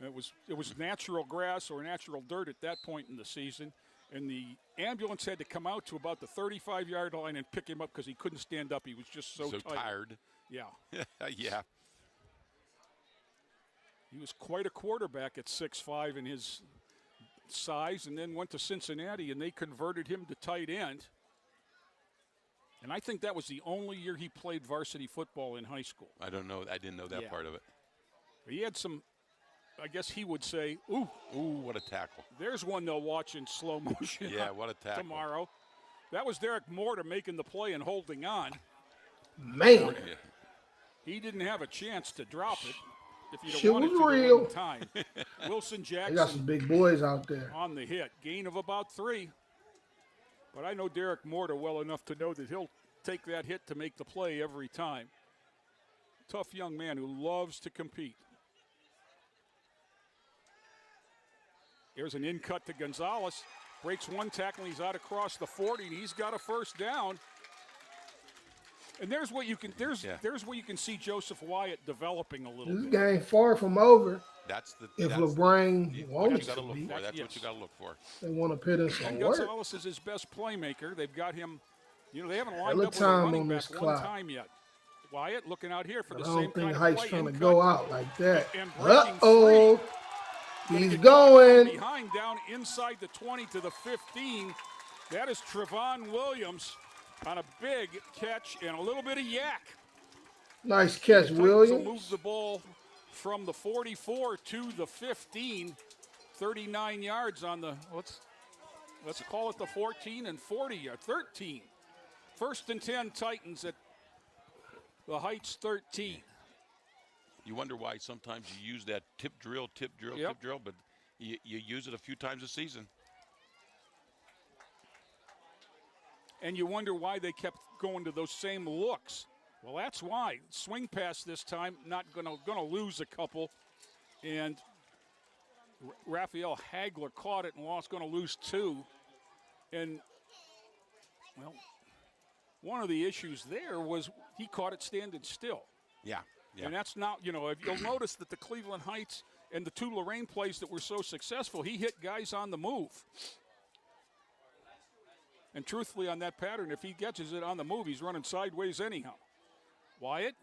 it was natural grass or natural dirt at that point in the season, and the ambulance had to come out to about the 35-yard line and pick him up because he couldn't stand up. He was just so tired. Yeah. Yeah. He was quite a quarterback at 6'5" in his size, and then went to Cincinnati, and they converted him to tight end. And I think that was the only year he played varsity football in high school. I don't know. I didn't know that part of it. He had some, I guess he would say, ooh, what a tackle. There's one they'll watch in slow motion. Yeah, what a tackle. Tomorrow. That was Derek Morta making the play and holding on. Man. He didn't have a chance to drop it. If you'd Shit wanted was to real. time. Wilson They Jackson got some big boys out there. on the hit. Gain of about 3. But I know Derek Morta well enough to know that he'll take that hit to make the play every time. Tough young man who loves to compete. There's an in cut to Gonzalez. Breaks one tackle, he's out across the 40, and he's got a first down. And there's what you can there's where you can see Joseph Wyatt developing a little This bit. game far from over. That's LeBrain what wants you got to to look be. for. That's Yes. what you got to look for. They want to put in some And work. Gonzalez is his best playmaker. They've got him, they haven't lined Hella up with a time running on back this one clock. time yet. Wyatt looking out here for I the same don't kind think of Heights play. trying to In go cut. out like that. And breaking Uh-oh. free. He's Gonna get going. behind down inside the 20 to the 15. That is Trevon Williams on a big catch and a little bit of yak. Nice catch, Titans will move Williams. the ball from the 44 to the 15. 39 yards on the, let's call it the 14 and 40, 13. 1st and 10 Titans at the Heights 13. You wonder why sometimes you use that tip drill, but you use it a few times a season. And you wonder why they kept going to those same looks. Well, that's why. Swing pass this time, not gonna lose a couple. And Raphael Hagler caught it and lost, gonna lose 2. And, well, one of the issues there was he caught it standing still. Yeah. And that's not, if you'll notice that the Cleveland Heights and the 2 Lorain plays that were so successful, he hit guys on the move. And truthfully, on that pattern, if he catches it on the move, he's running sideways anyhow. Wyatt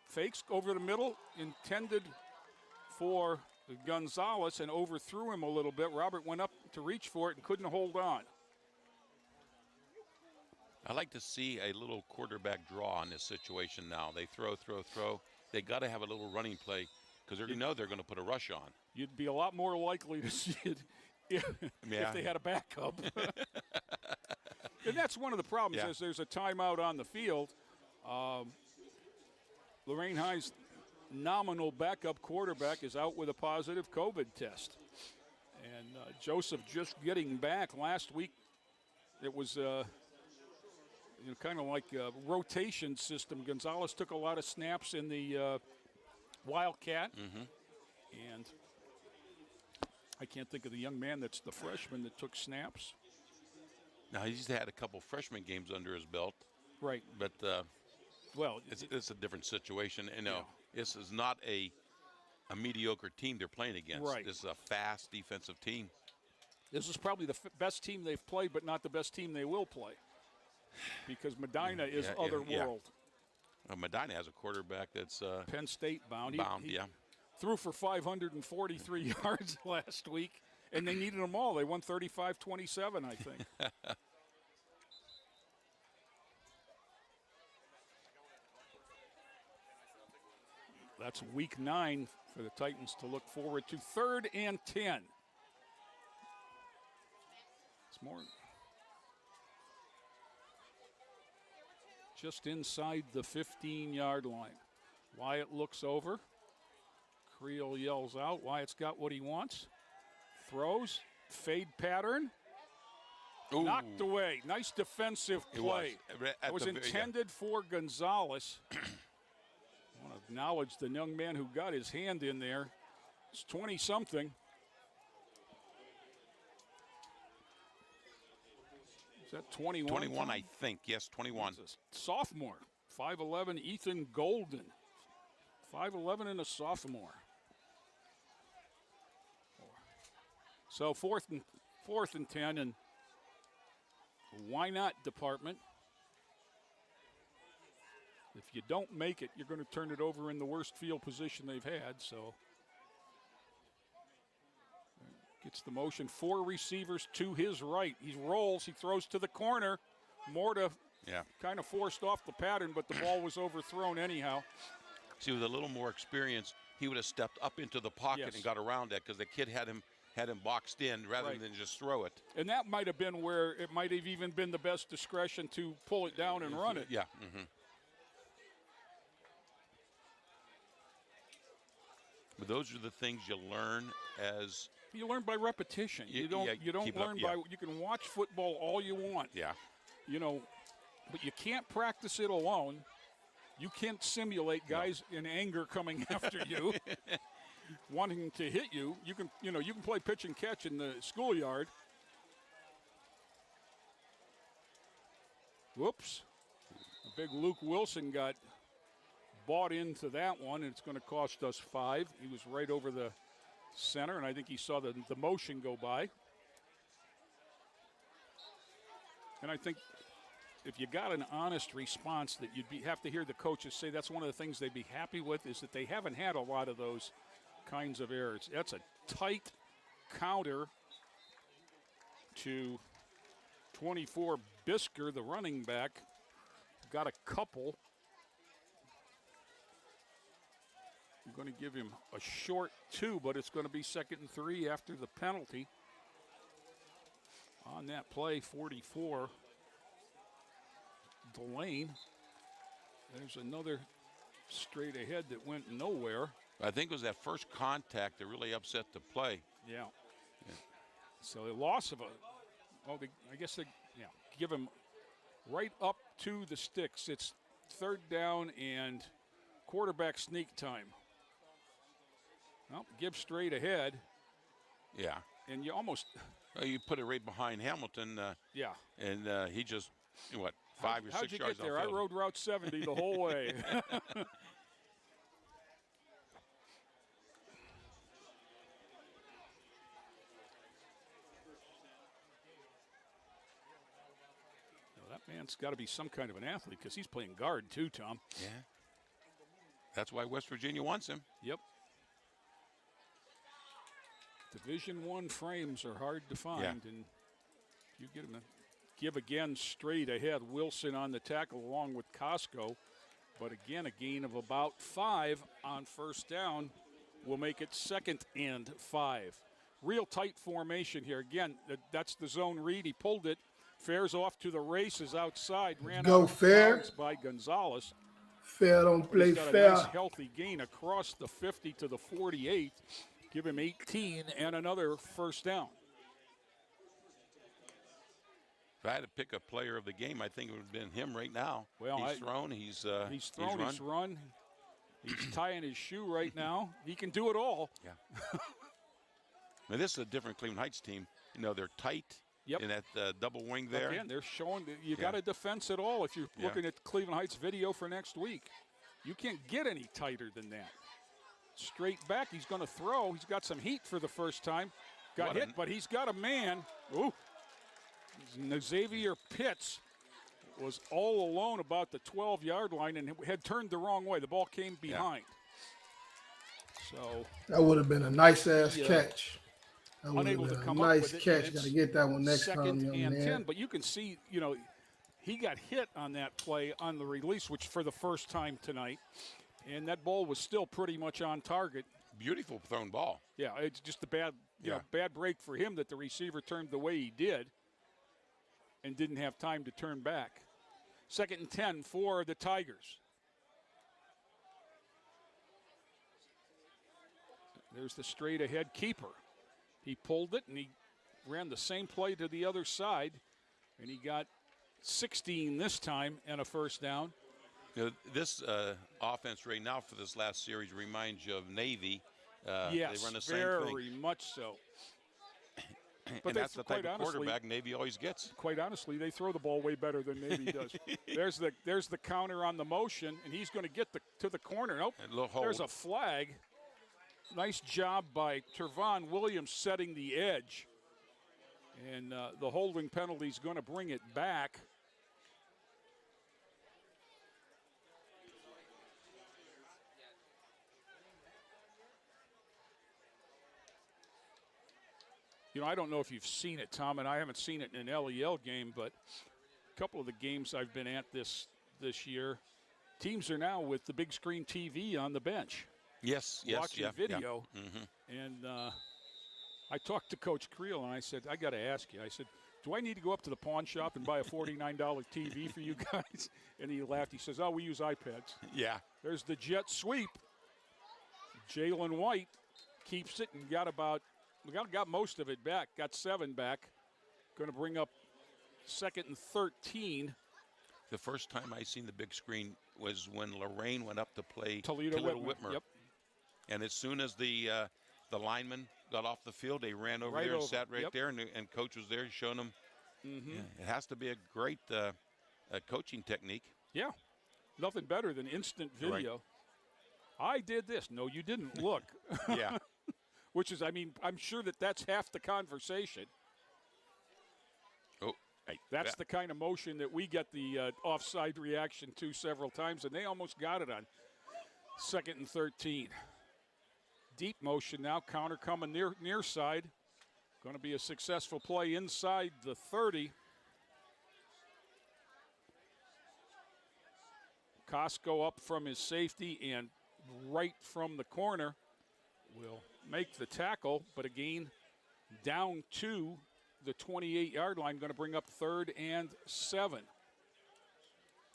fakes over the middle, intended for Gonzalez and overthrew him a little bit. Robert went up to reach for it and couldn't hold on. I like to see a little quarterback draw in this situation now. They throw. They got to have a little running play because they know they're going to put a rush on. You'd be a lot more likely to see it if they had a backup. And that's one of the problems is there's a timeout on the field. Lorain High's nominal backup quarterback is out with a positive COVID test. And Joseph just getting back last week. It was kind of like a rotation system. Gonzalez took a lot of snaps in the Wildcat. And I can't think of the young man that's the freshman that took snaps. Now, he's had a couple freshman games under his belt, Right. but Well, it's a different situation. You know, this is not a mediocre team they're playing against. Right. This is a fast defensive team. this is probably the best team they've played, but not the best team they will play. Because Medina is otherworld. Medina has a quarterback that's Penn State bound. He yeah. threw for 543 yards last week, and they needed them all. They won 35-27, I think. That's week 9 for the Titans to look forward to. 3rd and 10. It's more just inside the 15-yard line. Wyatt looks over. Creel yells out. Wyatt's got what he wants. Throws. Fade pattern. Ooh. Knocked away. Nice defensive play. It was intended for Gonzalez. I want to acknowledge the young man who got his hand in there. It's 20-something. Is that 21? 21, I think. Yes, 21. He's a sophomore. 5'11", Ethan Golden. 5'11" and a sophomore. So fourth and 10, and why not department? If you don't make it, you're going to turn it over in the worst field position they've had. So gets the motion. 4 receivers to his right. He rolls. He throws to the corner. Morta kind of forced off the pattern, but the ball was overthrown anyhow. See, with a little more experience, he would have stepped up into the pocket and got around that because the kid had him boxed in rather than just throw it. And that might have been where it might have even been the best discretion to pull it down and run it. Yeah. Mm-hmm. But those are the things you learn as you learn by repetition. You don't learn by you can watch football all you want. Yeah. You know, but you can't practice it alone. You can't simulate guys in anger coming after you, wanting to hit you. You can play pitch and catch in the schoolyard. Whoops. A big Luke Wilson got bought into that one, and it's going to cost us 5. He was right over the center, and I think he saw the motion go by. And I think if you got an honest response that you'd have to hear the coaches say that's one of the things they'd be happy with is that they haven't had a lot of those kinds of errors. That's a tight counter to 24 Bisker, the running back. Got a couple. I'm going to give him a short 2, but it's going to be 2nd and 3 after the penalty. On that play, 44. Lorain. There's another straight ahead that went nowhere. I think it was that first contact that really upset the play. Yeah. So a loss of I guess they give him right up to the sticks. It's 3rd down and quarterback sneak time. Well, give straight ahead. Yeah. And you almost. You put it right behind Hamilton. And he just, 5 or 6 yards How'd you get there? outfield. I rode Route 70 the whole way. That man's got to be some kind of an athlete because he's playing guard too, Tom. Yeah. That's why West Virginia wants him. Yep. Division I frames are hard to find, and you get him to give again straight ahead. Wilson on the tackle along with Costco, but again a gain of about 5 on 1st down will make it 2nd and 5. Real tight formation here. Again, that's the zone read. He pulled it. Fair's off to the races outside. Ran Go out Fair. by Gonzalez. Fair don't play He's got fair. a nice healthy gain across the 50 to the 48. Give him 18 and another 1st down. If I had to pick a player of the game, I think it would have bbeen him right now. Well, he's thrown, he's thrown, he's run. He's tying his shoe right now. He can do it all. Yeah. Now, this is a different Cleveland Heights team. They're tight. Yep. in that double wing there. Again, they're showing that you Yeah. got to defense it all if you're Yeah. looking at Cleveland Heights video for next week. You can't get any tighter than that. Straight back, he's going to throw. He's got some heat for the first time. Got What hit, an- but he's got a man. Ooh. Xavier Pitts was all alone about the 12-yard line and had turned the wrong way. The ball came behind. So That would have been a nice ass Yeah. catch. That would have unable been to a come up nice with it. catch. and Got to it's get that one next time, second young and man. 10, but you can see, he got hit on that play on the release, which for the first time tonight, and that ball was still pretty much on target. Beautiful thrown ball. Yeah, it's just a bad, bad break for him that the receiver turned the way he did and didn't have time to turn back. Second and 10 for the Tigers. There's the straight ahead keeper. He pulled it and he ran the same play to the other side, and he got 16 this time and a first down. This offense right now for this last series reminds you of Navy. Yes, they run the same very thing. much so. And that's the type of quarterback Navy always gets. Quite honestly, they throw the ball way better than Navy does. There's the counter on the motion, and he's going to get to the corner. Nope, A little hold. there's a flag. Nice job by Trevon Williams setting the edge. And the holding penalty is going to bring it back. I don't know if you've seen it, Tom, and I haven't seen it in an LEL game, but a couple of the games I've been at this year, teams are now with the big screen TV on the bench. Yes, watching video. Yeah. Mm-hmm. And I talked to Coach Creel, and I said, I got to ask you. I said, do I need to go up to the pawn shop and buy a $49 TV for you guys? And he laughed. He says, oh, we use iPads. Yeah. There's the jet sweep. Jalen White keeps it and got most of it back. Got 7 back. Going to bring up second and 13. The first time I seen the big screen was when Lorain went up to play Toledo Whitmer. Yep. And as soon as the lineman got off the field, they ran over Right there and over. sat right Yep. there, and Coach was there showing them. Mm-hmm. Yeah, it has to be a great coaching technique. Yeah. Nothing better than instant Right. video. I did this. No, you didn't. Look. Yeah. Which is, I'm sure that's half the conversation. Oh, hey, That's the kind of motion that we get the offside reaction to several times, and they almost got it on second and 13. Deep motion now, counter coming near side. Going to be a successful play inside the 30. Costco up from his safety and right from the corner will make the tackle, but again, down to the 28-yard line, going to bring up 3rd and 7.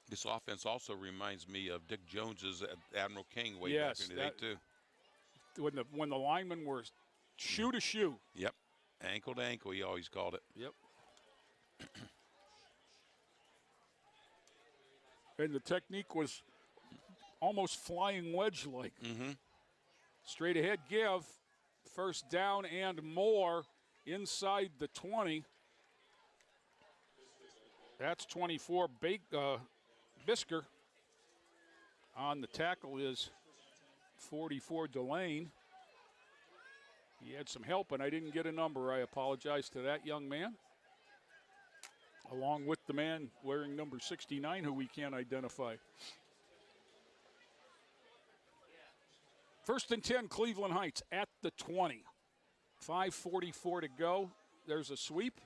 This offense also reminds me of Dick Jones's Admiral King way Yes, back in the day, too. When the linemen were shoe to shoe. Yep. Ankle to ankle, he always called it. Yep. And the technique was almost flying wedge-like. Mm-hmm. Straight ahead give, first down and more inside the 20. That's 24. Bisker. On the tackle is 44 Delane. He had some help, and I didn't get a number. I apologize to that young man. Along with the man wearing number 69 who we can't identify. First and 10, Cleveland Heights at the 20. 5:44 to go. There's a sweep.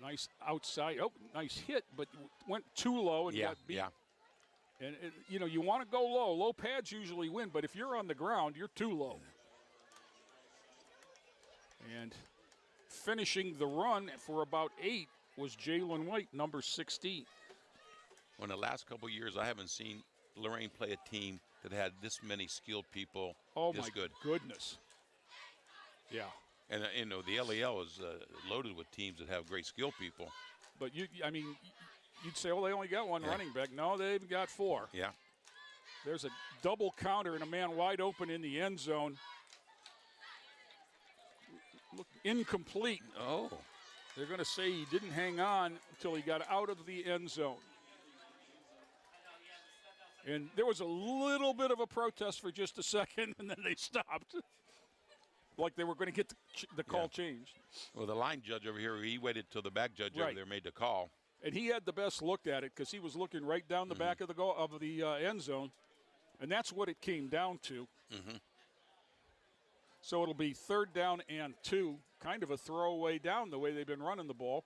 Nice outside. Oh, nice hit, but went too low and got beat. Yeah. And, you want to go low. Low pads usually win, but if you're on the ground, you're too low. And finishing the run for about 8 was Jalen White, number 16. Well, in the last couple of years, I haven't seen Lorain play a team that had this many skilled people this good. Goodness. Yeah. And, the LEL is loaded with teams that have great skilled people. But, you'd say, well, they only got one running back. No, they've got 4. Yeah. There's a double counter and a man wide open in the end zone. Look, incomplete. Oh. They're going to say he didn't hang on until he got out of the end zone. And there was a little bit of a protest for just a second, and then they stopped. Like they were going to get the call changed. Well, the line judge over here, he waited till the back judge over there made the call. And he had the best look at it because he was looking right down the back of the end zone. And that's what it came down to. So it'll be 3rd down and 2, kind of a throwaway down the way they've been running the ball.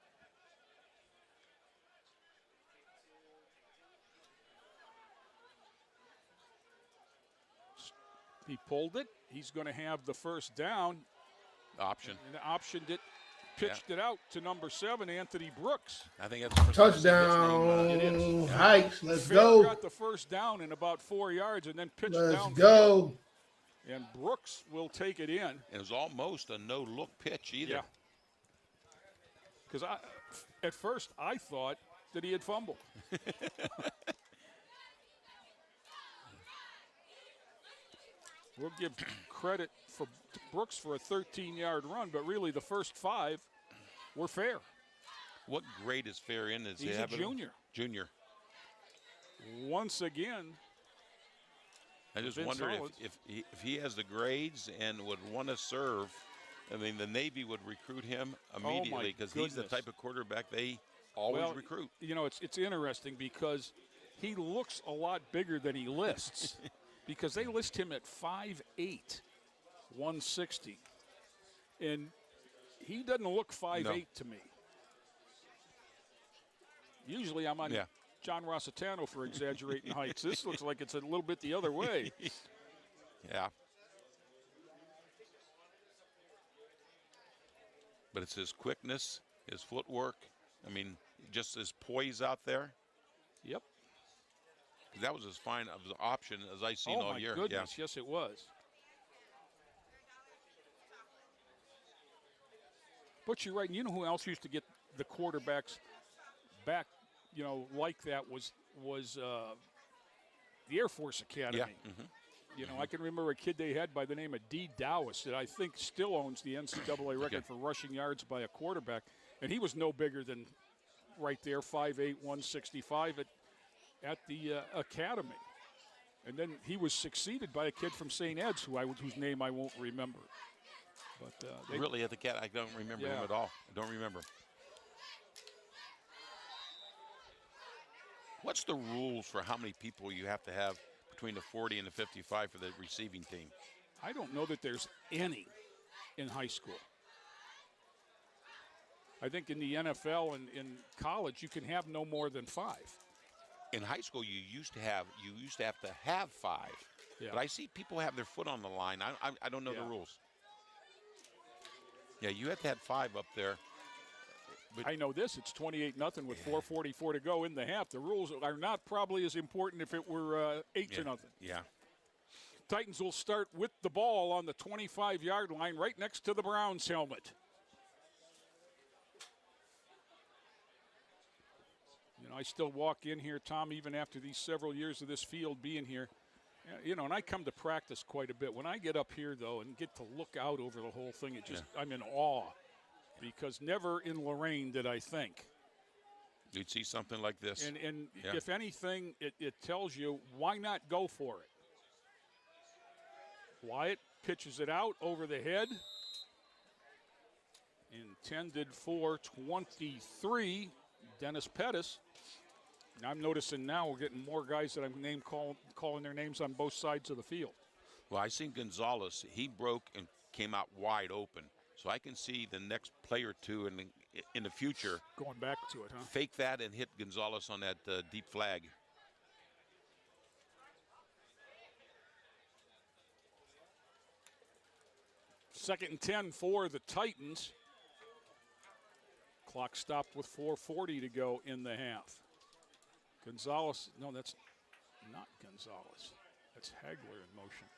He pulled it. He's going to have the first down. Option. And optioned it, pitched it out to number 7, Anthony Brooks. I think that's the first Touchdown. It is. Heights. Let's Fair go. got the first down in about 4 yards and then pitched Let's down. go. And Brooks will take it in. It was almost a no-look pitch either. Yeah. Because at first I thought that he had fumbled. We'll give credit to Brooks for a 13-yard run, but really the first 5 were fair. What grade is fair in? Is He's a junior. Junior. Once again, I just Vince wonder Hollins. if he has the grades and would want to serve. I mean, the Navy would recruit him immediately because he's the type of quarterback they always recruit. You know, it's interesting because he looks a lot bigger than he lists because they list him at 5'8", 160. And he doesn't look 5'8" to me. Usually I'm on John Rossitano for exaggerating heights. This looks like it's a little bit the other way. Yeah. But it's his quickness, his footwork. I mean, just his poise out there. Yep. That was as fine of the option as I've seen all year. Oh, my goodness. Yes, it was. But you're right. And you know who else used to get the quarterbacks back, you know, like that was the Air Force Academy. Yeah. You know, I can remember a kid they had by the name of D. Dowis that I think still owns the NCAA record for rushing yards by a quarterback. And he was no bigger than right there, 5'8", 165 at the academy. And then he was succeeded by a kid from St. Ed's whose name I won't remember. But really, at the cat, I don't remember him at all. I don't remember. What's the rules for how many people you have to have between the 40 and the 55 for the receiving team? I don't know that there's any in high school. I think in the NFL and in college you can have no more than 5. In high school, you used to have to have 5. Yeah. But I see people have their foot on the line. I don't know the rules. Yeah, you have to have 5 up there. But I know this. It's 28-0 with 4:44 to go in the half. The rules are not probably as important if it were 8-0. Yeah. Titans will start with the ball on the 25-yard line right next to the Browns helmet. You know, I still walk in here, Tom, even after these several years of this field being here. You know, and I come to practice quite a bit. When I get up here, though, and get to look out over the whole thing, I'm in awe. Because never in Lorain did I think you'd see something like this. And if anything, it tells you why not go for it. Wyatt pitches it out over the head. Intended for 23, Dennis Pettis. And I'm noticing now we're getting more guys that I'm calling their names on both sides of the field. Well, I seen Gonzalez. He broke and came out wide open. So I can see the next play or two in the future. Going back to it, huh? Fake that and hit Gonzalez on that deep flag. Second and 10 for the Titans. Clock stopped with 4:40 to go in the half. Gonzalez, no, that's not Gonzalez. That's Hagler in motion.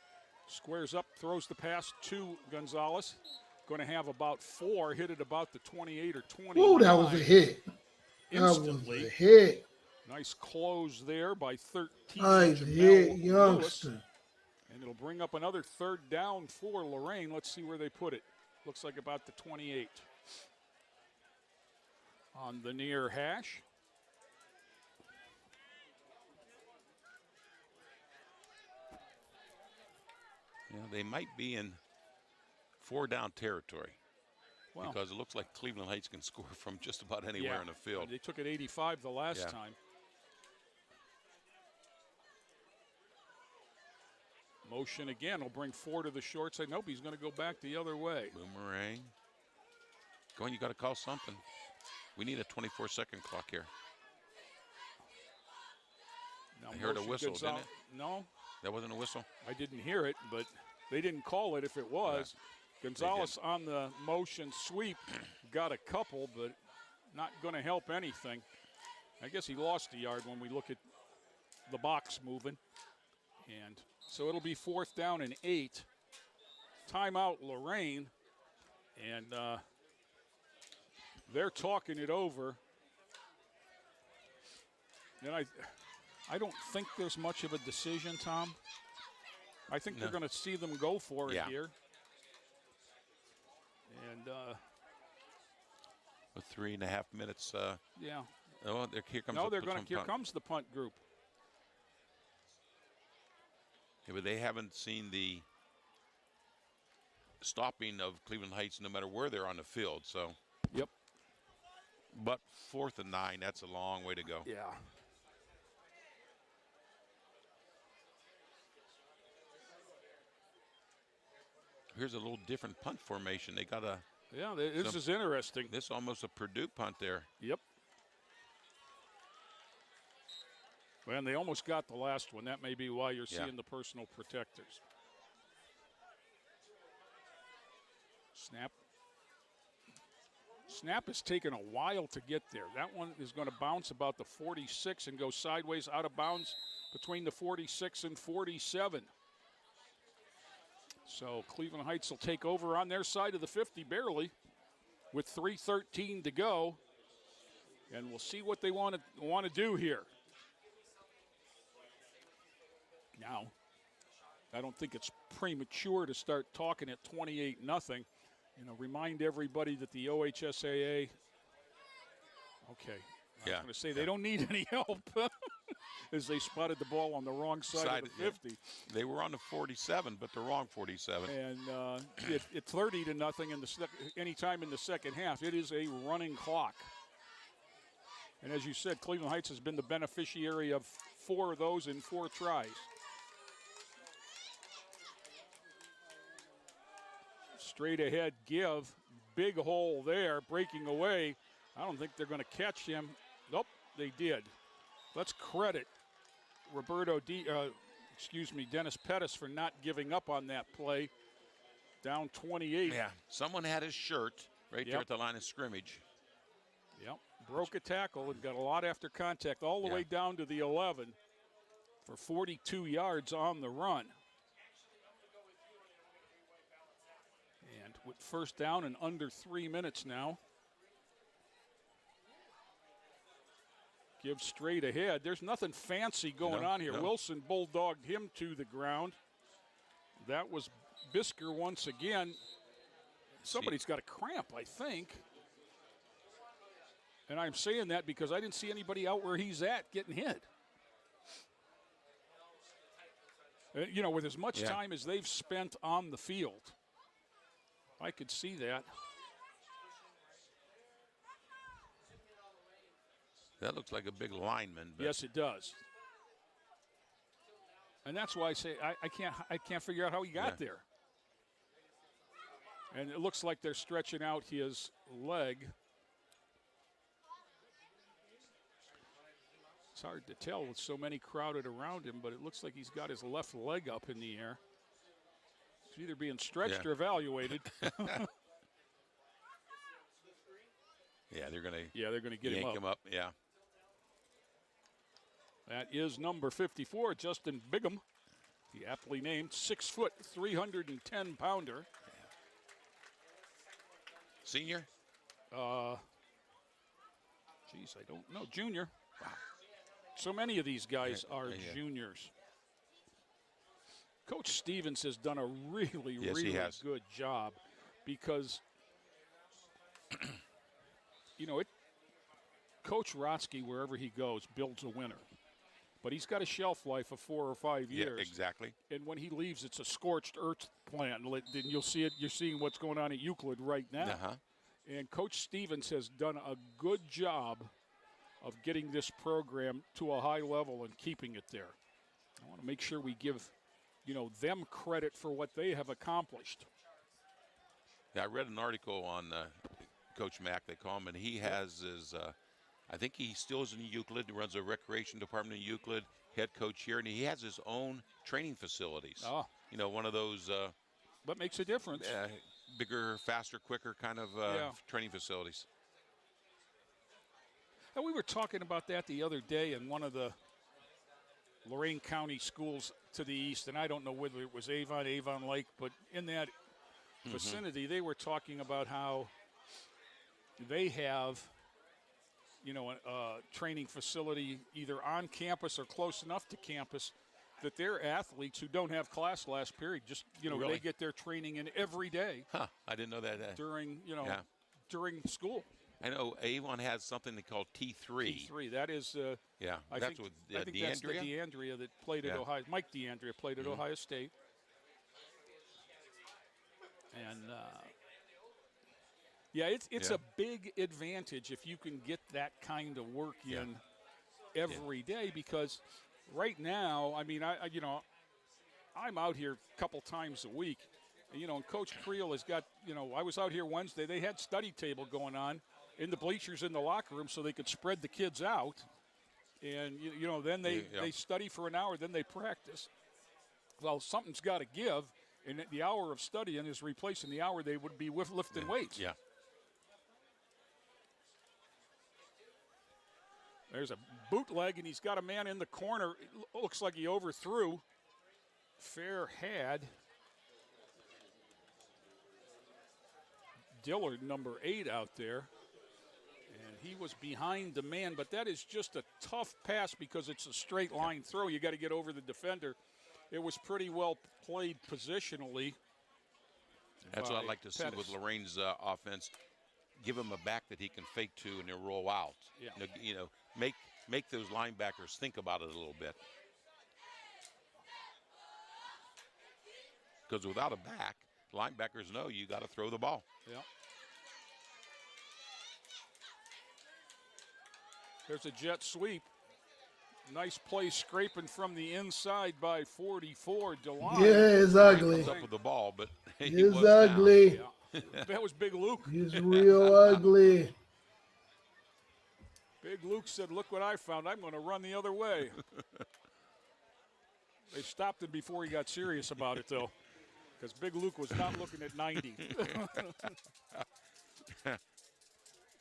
Squares up, throws the pass to Gonzalez. Going to have about 4, hit at about the 28 or 29. Ooh, that was a hit. Instantly. That was a hit. Nice close there by 13. Nice hit, youngster. And it'll bring up another 3rd down for Lorain. Let's see where they put it. Looks like about the 28. on the near hash. Yeah, they might be in 4-down territory. Well, Because it looks like Cleveland Heights can score from just about anywhere yeah, in the field. They took it 85 the last Yeah. time. Motion again will bring 4 to the short side. Nope, he's going to go back the other way. Boomerang. Go on, you got to call something. We need a 24-second clock here. Now I heard a motion whistle, goes didn't out. it? No, That wasn't a whistle? I didn't hear it, but they didn't call it if it was. Gonzalez on the motion sweep got a couple, but not going to help anything. I guess he lost a yard when we look at the box moving. And so it'll be 4th down and 8. Timeout, Lorain. And they're talking it over. And I don't think there's much of a decision, Tom. I think they're going to see them go for it here. And with 3.5 minutes. yeah. Oh, here comes No, the here comes the punt group. Yeah, but they haven't seen the stopping of Cleveland Heights no matter where they're on the field. So. Yep. But 4th and 9, that's a long way to go. Yeah. Here's a little different punt formation. They got a. Yeah, this is interesting. This is almost a Purdue punt there. Yep. And they almost got the last one. That may be why you're seeing the personal protectors. Snap. Snap has taken a while to get there. That one is going to bounce about the 46 and go sideways out of bounds between the 46 and 47. So Cleveland Heights will take over on their side of the 50 barely with 3:13 to go. And we'll see what they want to do here. Now, I don't think it's premature to start talking at 28-0. You know, remind everybody that the OHSAA, I was going to say they don't need any help as they spotted the ball on the wrong side of the 50. They were on the 47, but the wrong 47. And it's 30-0 in any time in the second half. It is a running clock. And as you said, Cleveland Heights has been the beneficiary of 4 of those in 4 tries. Straight ahead give, big hole there, breaking away. I don't think they're going to catch him. Nope, they did. Let's credit Dennis Pettis for not giving up on that play. Down 28. Yeah, someone had his shirt right there at the line of scrimmage. Yep, broke a tackle and got a lot after contact all the way down to the 11 for 42 yards on the run. And with 1st down and under 3 minutes now. Give straight ahead. There's nothing fancy going on here. No. Wilson bulldogged him to the ground. That was Bisker once again. Somebody's got a cramp, I think. And I'm saying that because I didn't see anybody out where he's at getting hit. You know, with as much time as they've spent on the field, I could see that. That looks like a big lineman. But Yes, it does. And that's why I say I can't figure out how he got there. And it looks like they're stretching out his leg. It's hard to tell with so many crowded around him, but it looks like he's got his left leg up in the air. It's either being stretched or evaluated. they're going to get yank him up. Yeah. That is number 54, Justin Bigham. The aptly named 6 foot, 310 pounder. Senior? I don't know. Junior. Wow. So many of these guys are juniors. Coach Stevens has done a really good job because, you know, Coach Rotsky, wherever he goes, builds a winner. But he's got a shelf life of 4 or 5 years. Yeah, exactly. And when he leaves, it's a scorched earth plant. Then you'll see it. You're seeing what's going on at Euclid right now. Uh-huh. And Coach Stevens has done a good job of getting this program to a high level and keeping it there. I want to make sure we give, them credit for what they have accomplished. Yeah, I read an article on Coach Mack, they call him, and he has his, I think he still is in Euclid. He runs a recreation department in Euclid, head coach here, and he has his own training facilities. Oh. One of those What makes a difference? bigger, faster, quicker kind of training facilities. And we were talking about that the other day in one of the Lorain County schools to the east, and I don't know whether it was Avon Lake, but in that vicinity, they were talking about how they have, a training facility either on campus or close enough to campus that their athletes who don't have class last period just, Really? they get their training in every day Huh, I didn't know that. during, Yeah. during school. I know Avon has something they call T3. T3, that is, Yeah, I that's think, with I think that's the DeAndrea. DeAndrea that played at Yeah. Ohio. Mike DeAndrea played at Ohio State. And, it's Yeah. a big advantage if you can get that kind of work Yeah. in every day, because right now, I mean, I'm out here a couple times a week. And Coach Creel has got, I was out here Wednesday. They had study table going on in the bleachers in the locker room so they could spread the kids out. And, then they study for an hour, then they practice. Well, something's got to give, and the hour of studying is replacing the hour they would be with lifting weights. Yeah. There's a bootleg, and he's got a man in the corner. It looks like he overthrew. Fair had Dillard, number 8, out there. And he was behind the man, but that is just a tough pass because it's a straight line throw. You got to get over the defender. It was pretty well played positionally. That's what by I'd like to see with Pettis. Lorain's offense. Give him a back that he can fake to and then roll out. Yeah. Make those linebackers think about it a little bit. Because without a back, linebackers know you got to throw the ball. Yeah. There's a jet sweep. Nice play scraping from the inside by 44, DeLon. Yeah, it's ugly. Comes up with the ball, but he It's was down. ugly. Yeah. That was Big Luke. He's real ugly. Big Luke said, look what I found. I'm going to run the other way. They stopped him before he got serious about it, though, because Big Luke was not looking at 90.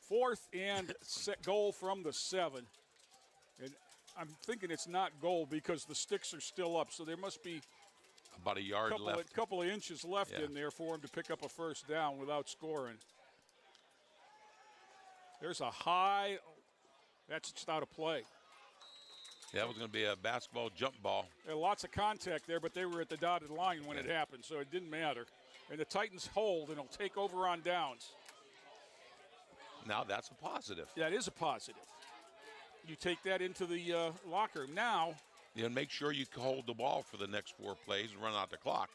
Fourth and goal from the 7. And I'm thinking it's not goal because the sticks are still up, so there must be About a yard left. couple of inches left Yeah. in there for him to pick up a first down without scoring. There's a high. That's just out of play. That was going to be a basketball jump ball. There were lots of contact there, but they were at the dotted line when it happened, so it didn't matter. And the Titans hold, and it'll take over on downs. Now that's a positive. That is a positive. You take that into the locker room. Now, Make sure you hold the ball for the next 4 plays and run out the clock.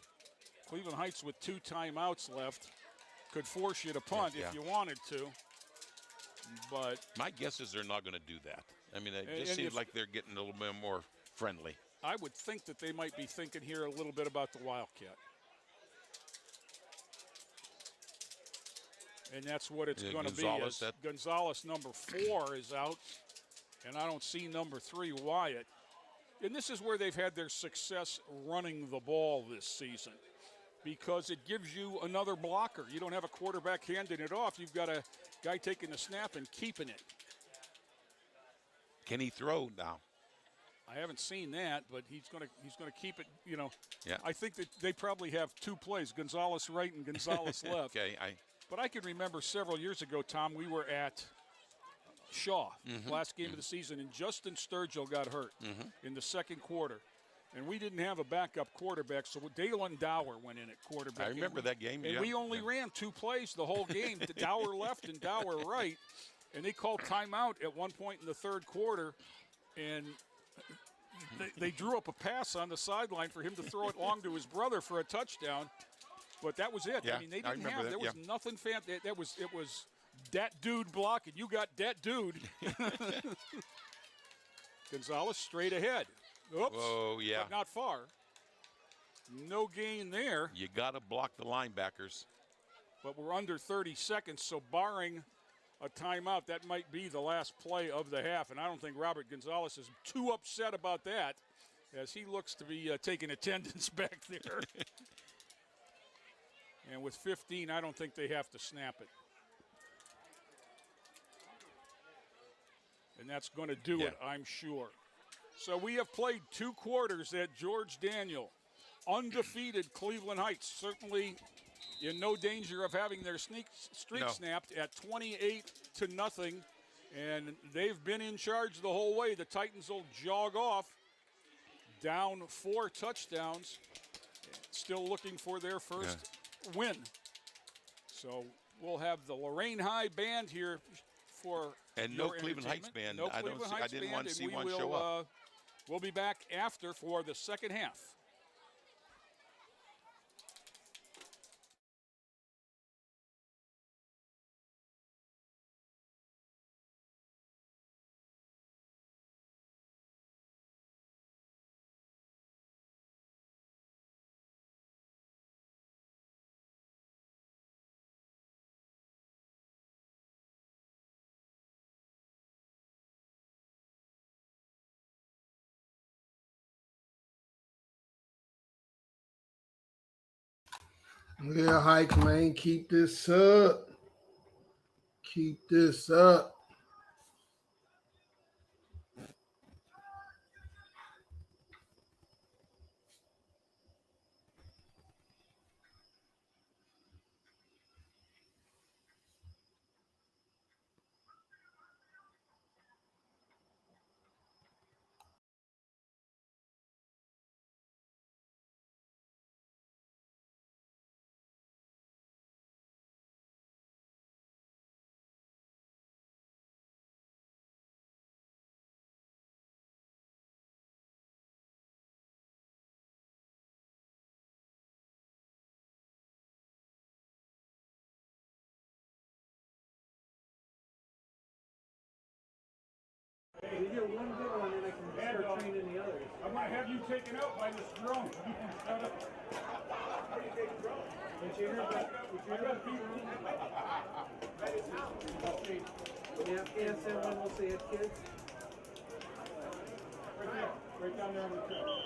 Cleveland Heights with 2 timeouts left could force you to punt Yeah. if you wanted to. But My guess is they're not going to do that. I mean, it And- just and seems if- like they're getting a little bit more friendly. I would think that they might be thinking here a little bit about the Wildcat. And that's what it's Yeah, going to be. Gonzalez, Is that- Gonzalez, number 4, is out, and I don't see number 3, Wyatt. And this is where they've had their success running the ball this season, because it gives you another blocker. You don't have a quarterback handing it off. You've got a guy taking the snap and keeping it. Can he throw now? I haven't seen that, but he's going to keep it. Yeah. I think that they probably have 2 plays: Gonzalez right and Gonzalez left. Okay, But I can remember several years ago, Tom, we were at Shaw, last game of the season, and Justin Sturgill got hurt in the second quarter. And we didn't have a backup quarterback, so Dalen Dower went in at quarterback. I remember that game. And yeah. we only ran 2 plays the whole game, Dower left and Dower right. and they called timeout at one point in the third quarter, and they drew up a pass on the sideline for him to throw it long to his brother for a touchdown. But that was it. Yeah, I mean, they I didn't remember have. that, There was nothing fancy. It was that dude block, and you got that dude. Gonzalez straight ahead. Oops. Oh, yeah. But not far. No gain there. You got to block the linebackers. But we're under 30 seconds, so barring a timeout, that might be the last play of the half. And I don't think Robert Gonzalez is too upset about that, as he looks to be taking attendance back there. And with 15, I don't think they have to snap it. And that's going to do it, I'm sure. So we have played 2 quarters at George Daniel. Undefeated Cleveland Heights, certainly in no danger of having their streak snapped at 28-0. And they've been in charge the whole way. The Titans will jog off, down 4 touchdowns, still looking for their first win. So we'll have the Lorain High band here for and your no Cleveland Heights band. No Cleveland Heights I didn't band, want to see and one we will, show up. We'll be back after for the second half. Yeah, Hike, man. Keep this up. Keep this up. We get one good one, and I can start training the others. I'm going to have you taken out by this drone. Shut up. Did you hear about yeah, PSN one will say it, kids. Right down there on the trail.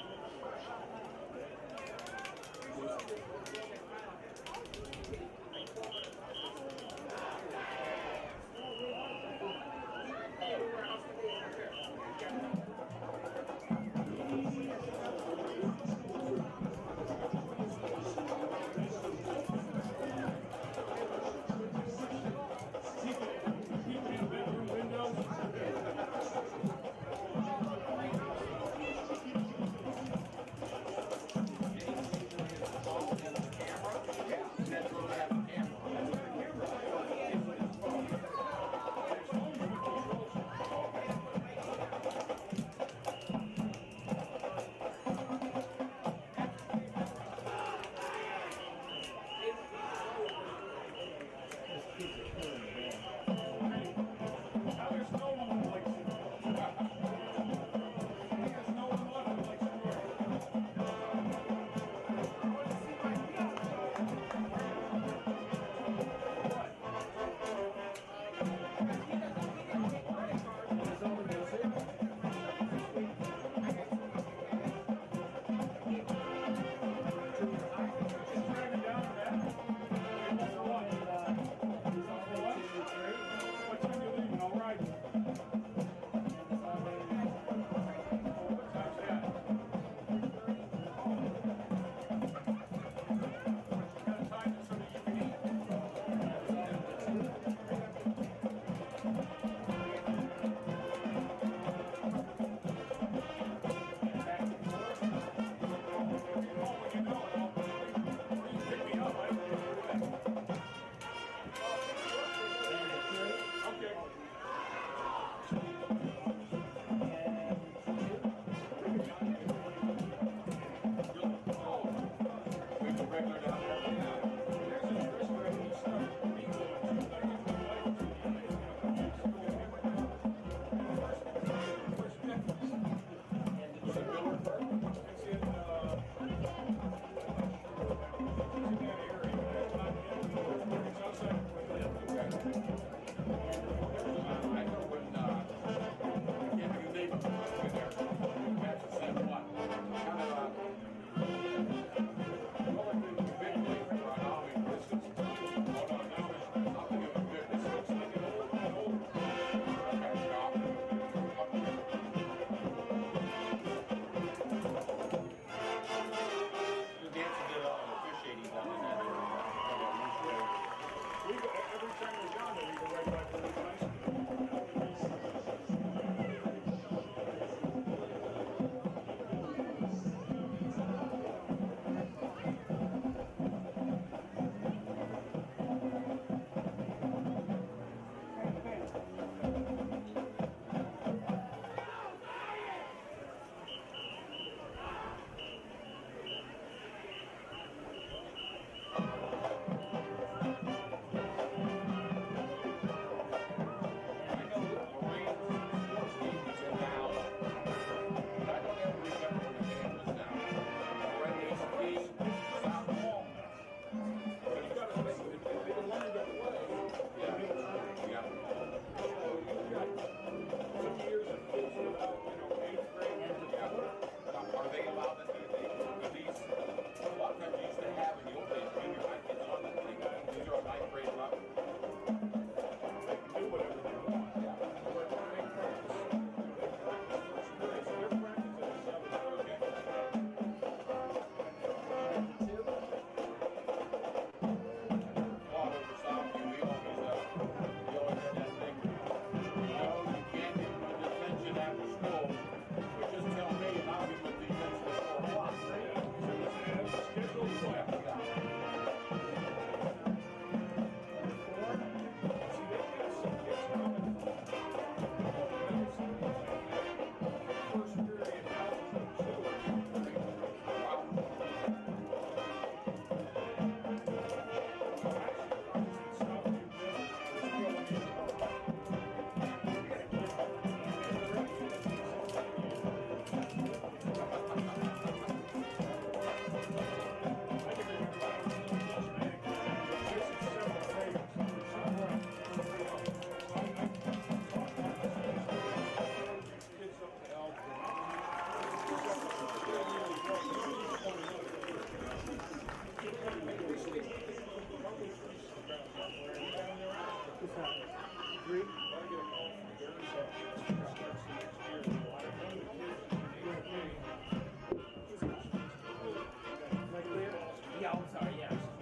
Yeah, I'm sorry, yeah. I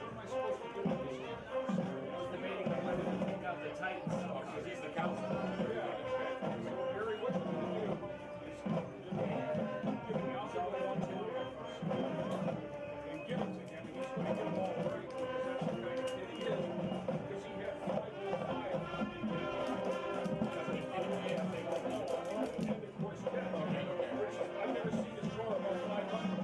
was debating on whether to pick up the Titans because he's the council. And give it to him, and he's going to get them all right, because that's the kind of kid he is. Because he had 505. And of course, I've never seen a score above 500.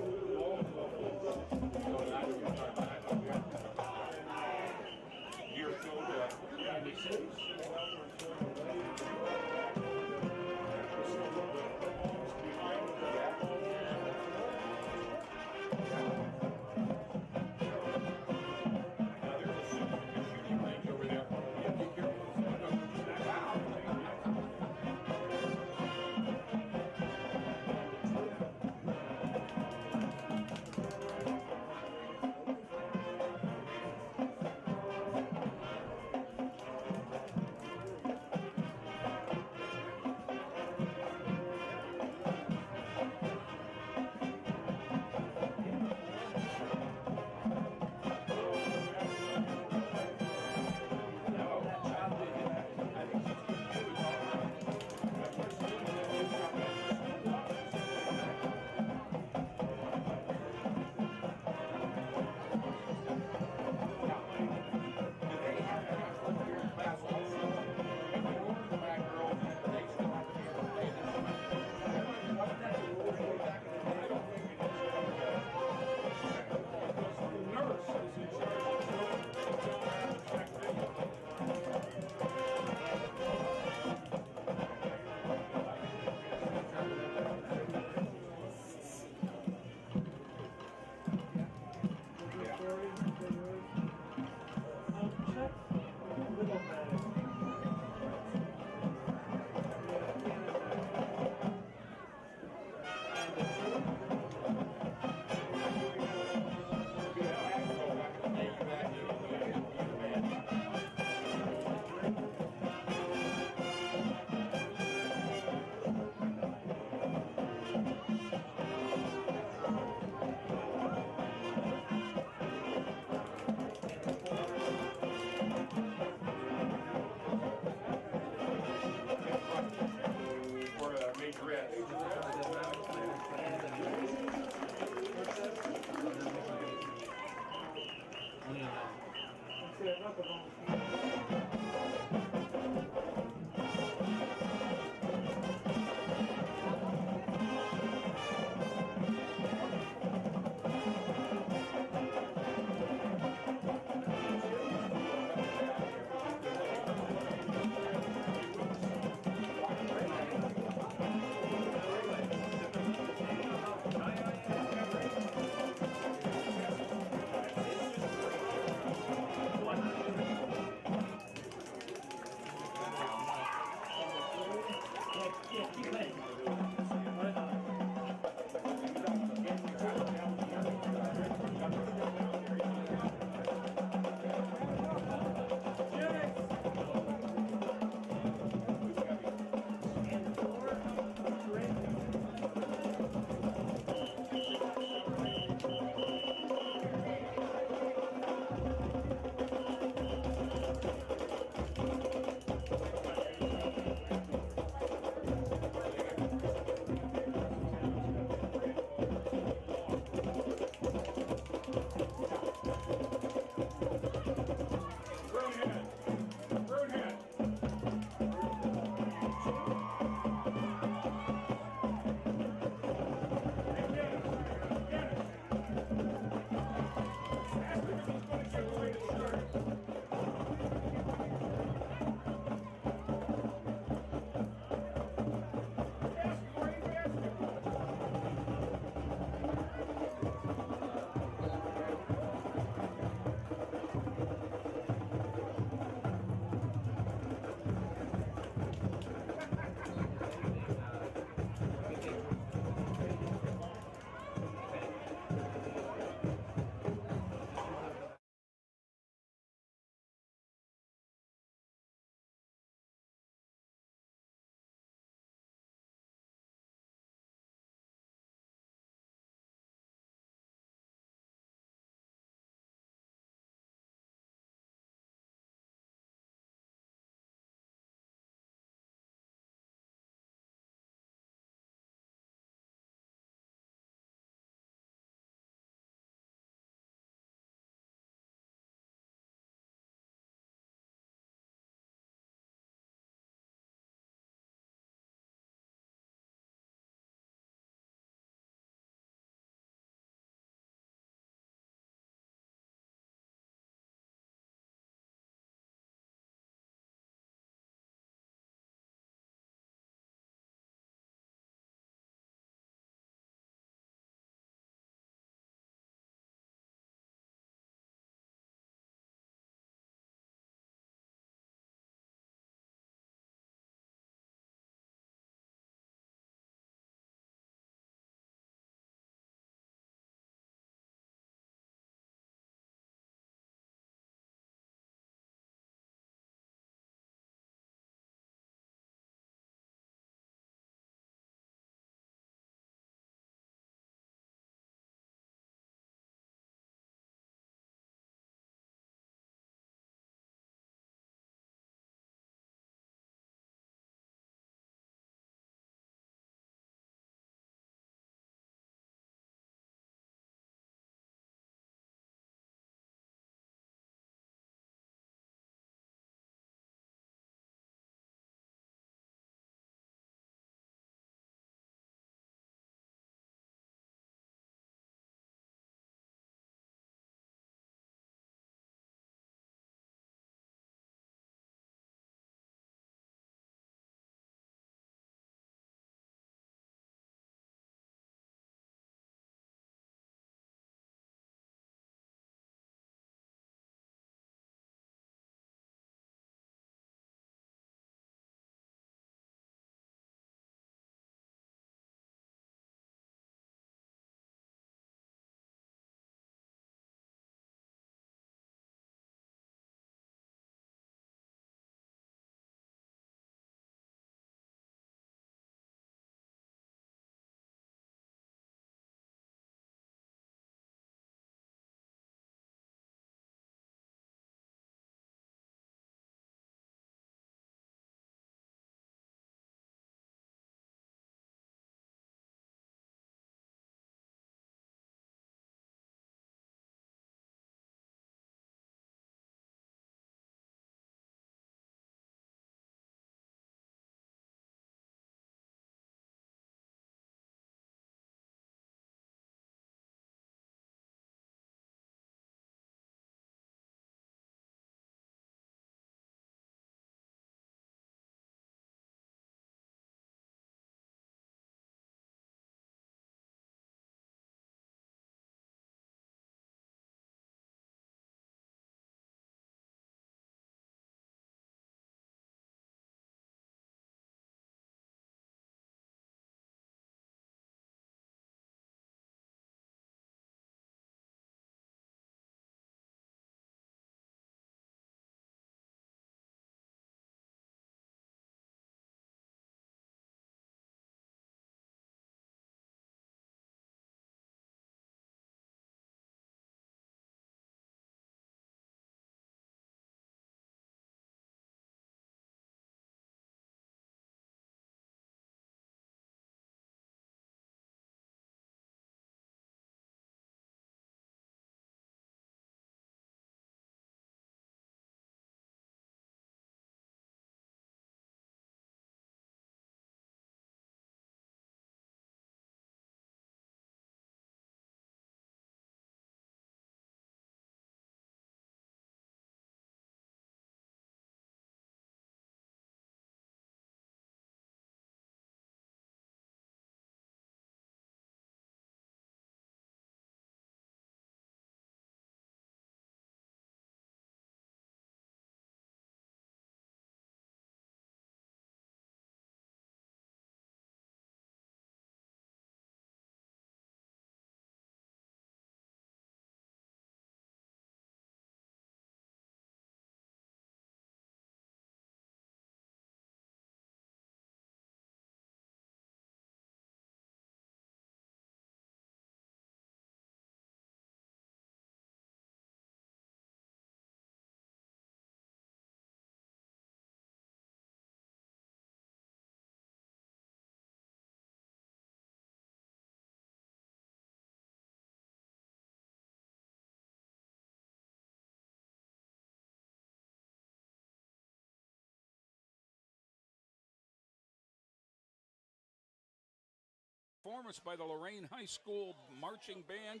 performance by the Lorain High School Marching Band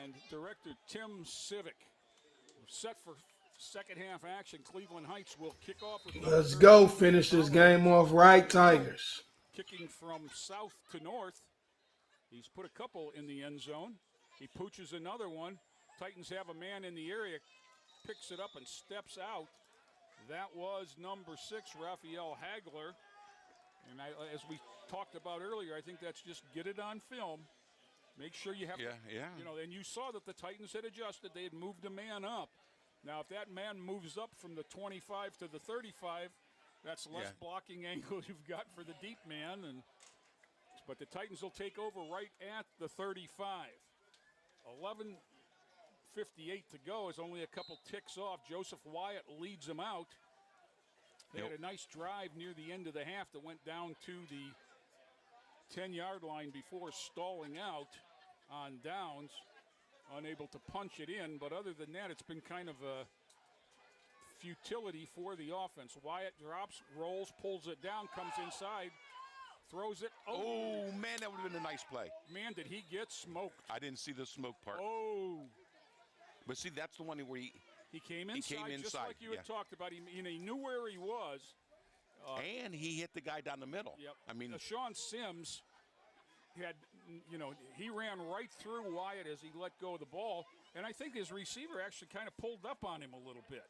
and director Tim Civic. We're set for second half action. Cleveland Heights will kick off with Let's go. Finish this game off right, Tigers. kicking from south to north. He's put a couple in the end zone. He pooches another one. Titans have a man in the area, picks it up and steps out. That was number 6, Raphael Hagler. And as we talked about earlier, I think that's just get it on film. Make sure you have, and you saw that the Titans had adjusted. They had moved a man up. Now, if that man moves up from the 25 to the 35, that's less blocking angle you've got for the deep man. But the Titans will take over right at the 35. 11:58 to go is only a couple ticks off. Joseph Wyatt leads them out. They had a nice drive near the end of the half that went down to the 10-yard line before stalling out on downs. Unable to punch it in, but other than that, it's been kind of a futility for the offense. Wyatt drops, rolls, pulls it down, comes inside, throws it. Oh, man, that would have been a nice play. Man, did he get smoked. I didn't see the smoke part. Oh. But see, that's the one where he came inside, just like you had talked about. He knew where he was. And he hit the guy down the middle. Yep. I mean, Sean Sims had, he ran right through Wyatt as he let go of the ball. And I think his receiver actually kind of pulled up on him a little bit.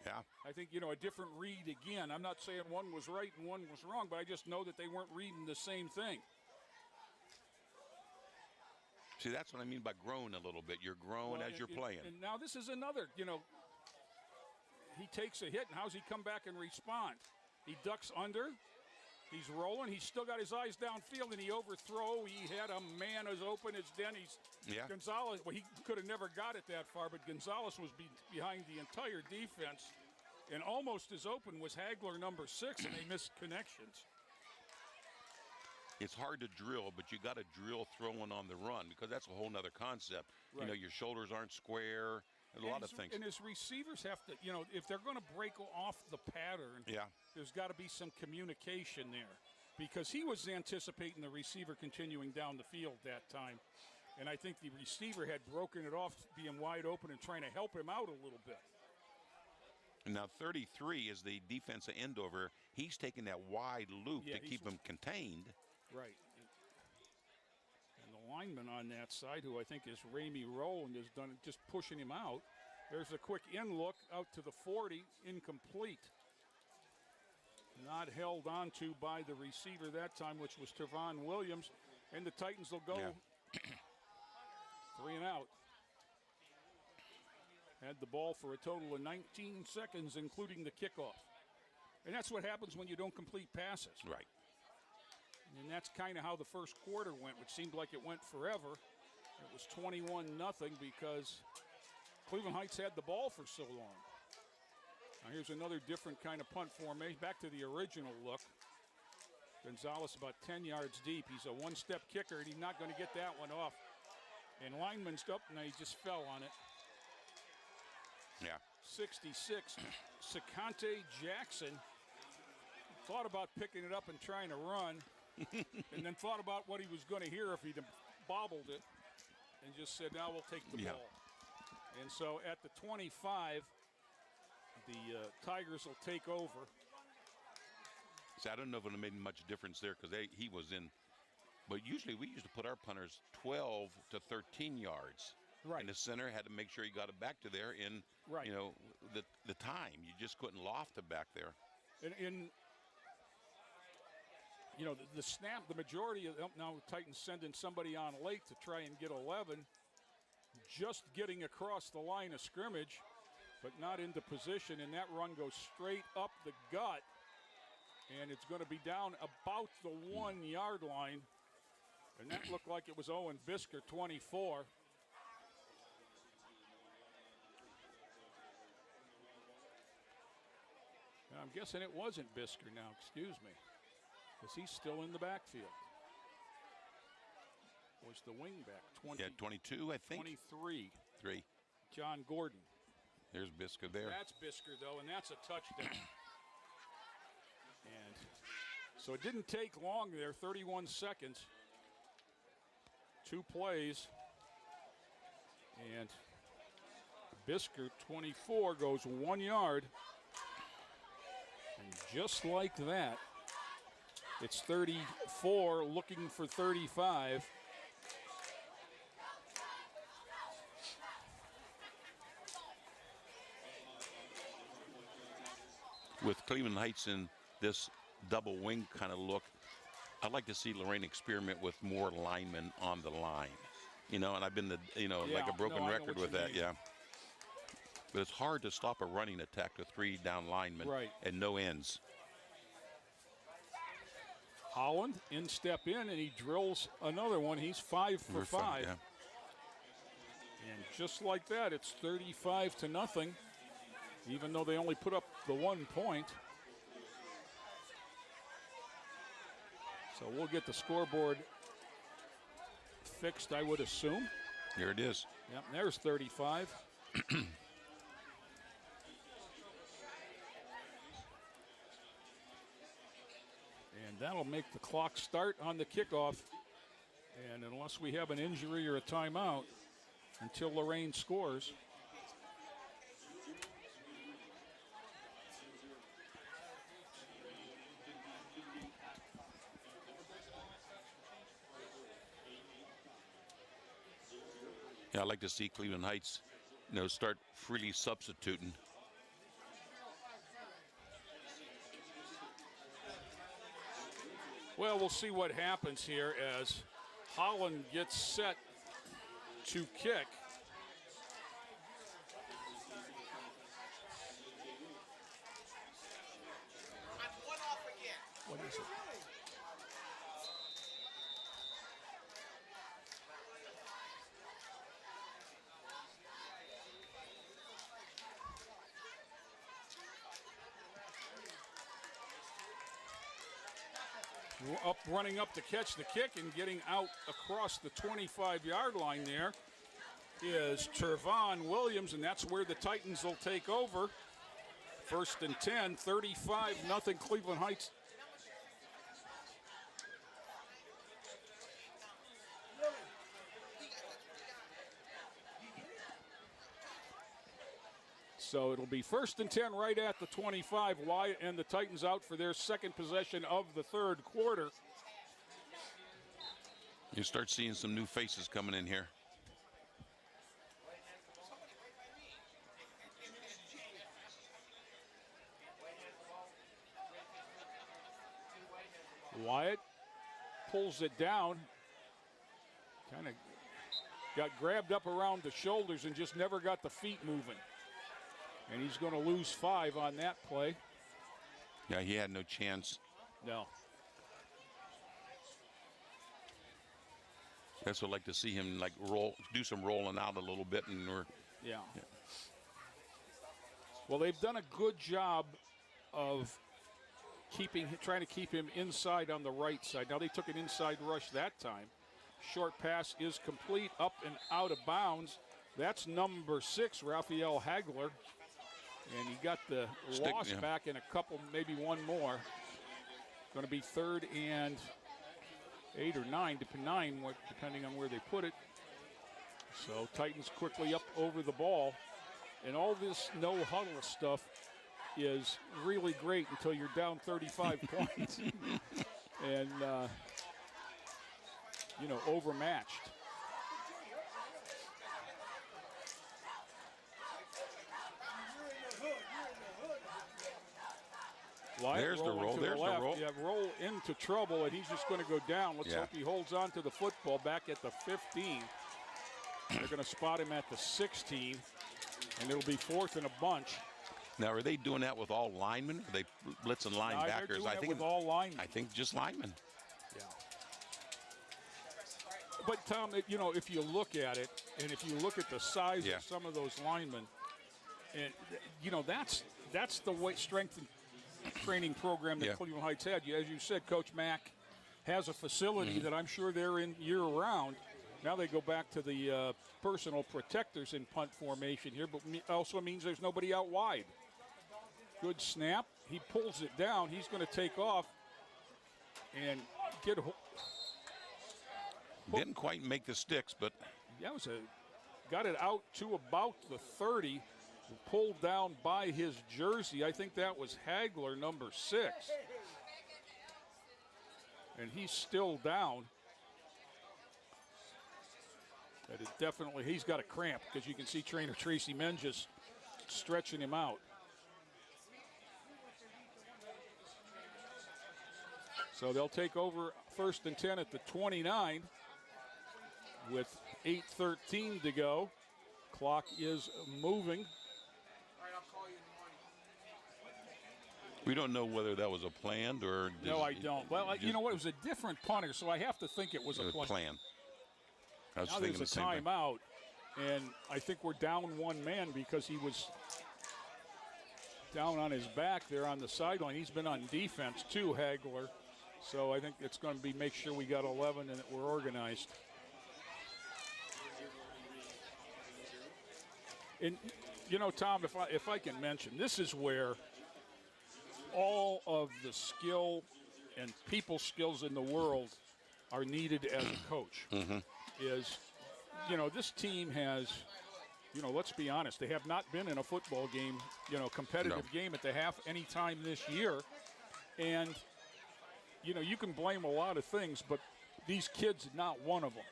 Yeah. I think, a different read again. I'm not saying one was right and one was wrong, but I just know that they weren't reading the same thing. See, that's what I mean by growing a little bit. You're growing as you're playing. And now this is another, he takes a hit, and how's he come back and respond? He ducks under. He's rolling. He's still got his eyes downfield, and he overthrow. He had a man as open as Denny's. Gonzalez, well, he could have never got it that far, but Gonzalez was behind the entire defense. And almost as open was Hagler, number 6, and they missed connections. It's hard to drill, but you got to drill throwing on the run because that's a whole nother concept. Right. Your shoulders aren't square. A lot of things. And his receivers have to, if they're going to break off the pattern, there's got to be some communication there. Because he was anticipating the receiver continuing down the field that time. And I think the receiver had broken it off, being wide open and trying to help him out a little bit. Now, 33 is the defensive end over. He's taking that wide loop to keep him contained. Right. And the lineman on that side, who I think is Ramey Rowland, has done just pushing him out. There's a quick in look out to the 40, incomplete. Not held on to by the receiver that time, which was Trevon Williams. And the Titans will go 3 and out. Had the ball for a total of 19 seconds, including the kickoff. And that's what happens when you don't complete passes. Right. And that's kind of how the first quarter went, which seemed like it went forever. It was 21-0 because Cleveland Heights had the ball for so long. Now here's another different kind of punt formation. Back to the original look. Gonzalez about 10 yards deep. He's a one-step kicker, and he's not going to get that one off. And lineman's up, and he just fell on it. Yeah. 66, Secante Jackson thought about picking it up and trying to run, and then thought about what he was going to hear if he'd bobbled it, and just said, now we'll take the ball. And so at the 25, the Tigers will take over. See, I don't know if it made much difference there because he was in. But usually we used to put our punters 12 to 13 yards. Right. And the center had to make sure he got it back to there in, the time. You just couldn't loft it back there. The snap, the majority of now Titans sending somebody on late to try and get 11. Just getting across the line of scrimmage, but not into position. And that run goes straight up the gut. And it's going to be down about the 1-yard line. And that looked like it was Owen Bisker, 24. I'm guessing it wasn't Bisker now, excuse me, because he's still in the backfield. Was the wingback 22, I think. 23. 3. John Gordon. There's Bisker there. That's Bisker, though, and that's a touchdown. And So it didn't take long there, 31 seconds. 2 plays. And Bisker, 24, goes 1 yard. And just like that, it's 34 looking for 35. With Cleveland Heights in this double wing kind of look, I'd like to see Lorain experiment with more linemen on the line. You know, and I've been like a broken record with that, yeah. But it's hard to stop a running attack with 3 down linemen and no ends. Holland in step in, and he drills another one. He's 5 for 5. Yeah. And just like that, it's 35-0, even though they only put up the 1 point. So we'll get the scoreboard fixed, I would assume. Here it is. Yep, there's 35. And that'll make the clock start on the kickoff. And unless we have an injury or a timeout, until Lorain scores. Yeah, I'd like to see Cleveland Heights, start freely substituting. Well, we'll see what happens here as Holland gets set to kick. What is it? Running up to catch the kick and getting out across the 25-yard line there is Trevon Williams, and that's where the Titans will take over. 1st and 10, 35-0 Cleveland Heights. So it'll be 1st and 10 right at the 25. Wyatt and the Titans out for their second possession of the third quarter. You start seeing some new faces coming in here. Wyatt pulls it down. Kind of got grabbed up around the shoulders and just never got the feet moving. And he's going to lose 5 on that play. Yeah, he had no chance. No. That's what I'd like to see him do some rolling out a little bit, and Yeah. Well, they've done a good job of trying to keep him inside on the right side. Now they took an inside rush that time. Short pass is complete, up and out of bounds. That's number 6, Raphael Hagler. And he got the loss back in a couple, maybe one more. Going to be 3rd and 8 or 9, depending on where they put it. So Titans quickly up over the ball. And all this no huddle stuff is really great until you're down 35 points and, overmatched. Wyatt there's the roll. To There's the left. the roll. Yeah, roll into trouble, and he's just going to go down. Let's hope he holds on to the football back at the 15. They're going to spot him at the 16, and it'll be 4th and a bunch. Now, are they doing that with all linemen? Are they blitzing linebackers? They're doing I think with all linemen. I think just linemen. Yeah. But Tom, if you look at it, and if you look at the size of some of those linemen, and that's the strength and training program that Cleveland Heights had. As you said, Coach Mack has a facility that I'm sure they're in year-round. Now they go back to the personal protectors in punt formation here, but also means there's nobody out wide. Good snap. He pulls it down. He's going to take off. and get Didn't quite make the sticks, but that was got it out to about the 30, pulled down by his jersey. I think that was Hagler, number 6. And he's still down. That is definitely, he's got a cramp because you can see trainer Tracy Menges stretching him out. So they'll take over 1st and 10 at the 29 with 8:13 to go. Clock is moving. we don't know whether that was a planned or. No, I don't. Well, you know what? It was a different punter, so I have to think it was a plan. I was Now thinking there's the a same thing. timeout, and I think we're down one man because he was down on his back there on the sideline. He's been on defense too, Hagler. So I think it's going to be make sure we got 11 and that we're organized. And, you know, Tom, if I can mention, this is where all of the skill and people skills in the world are needed as a coach. Is, you know, this team has, you know, let's be honest, they have not been in a football game, you know, competitive game at the half any time this year. And, you know, you can blame a lot of things, but these kids are not one of them.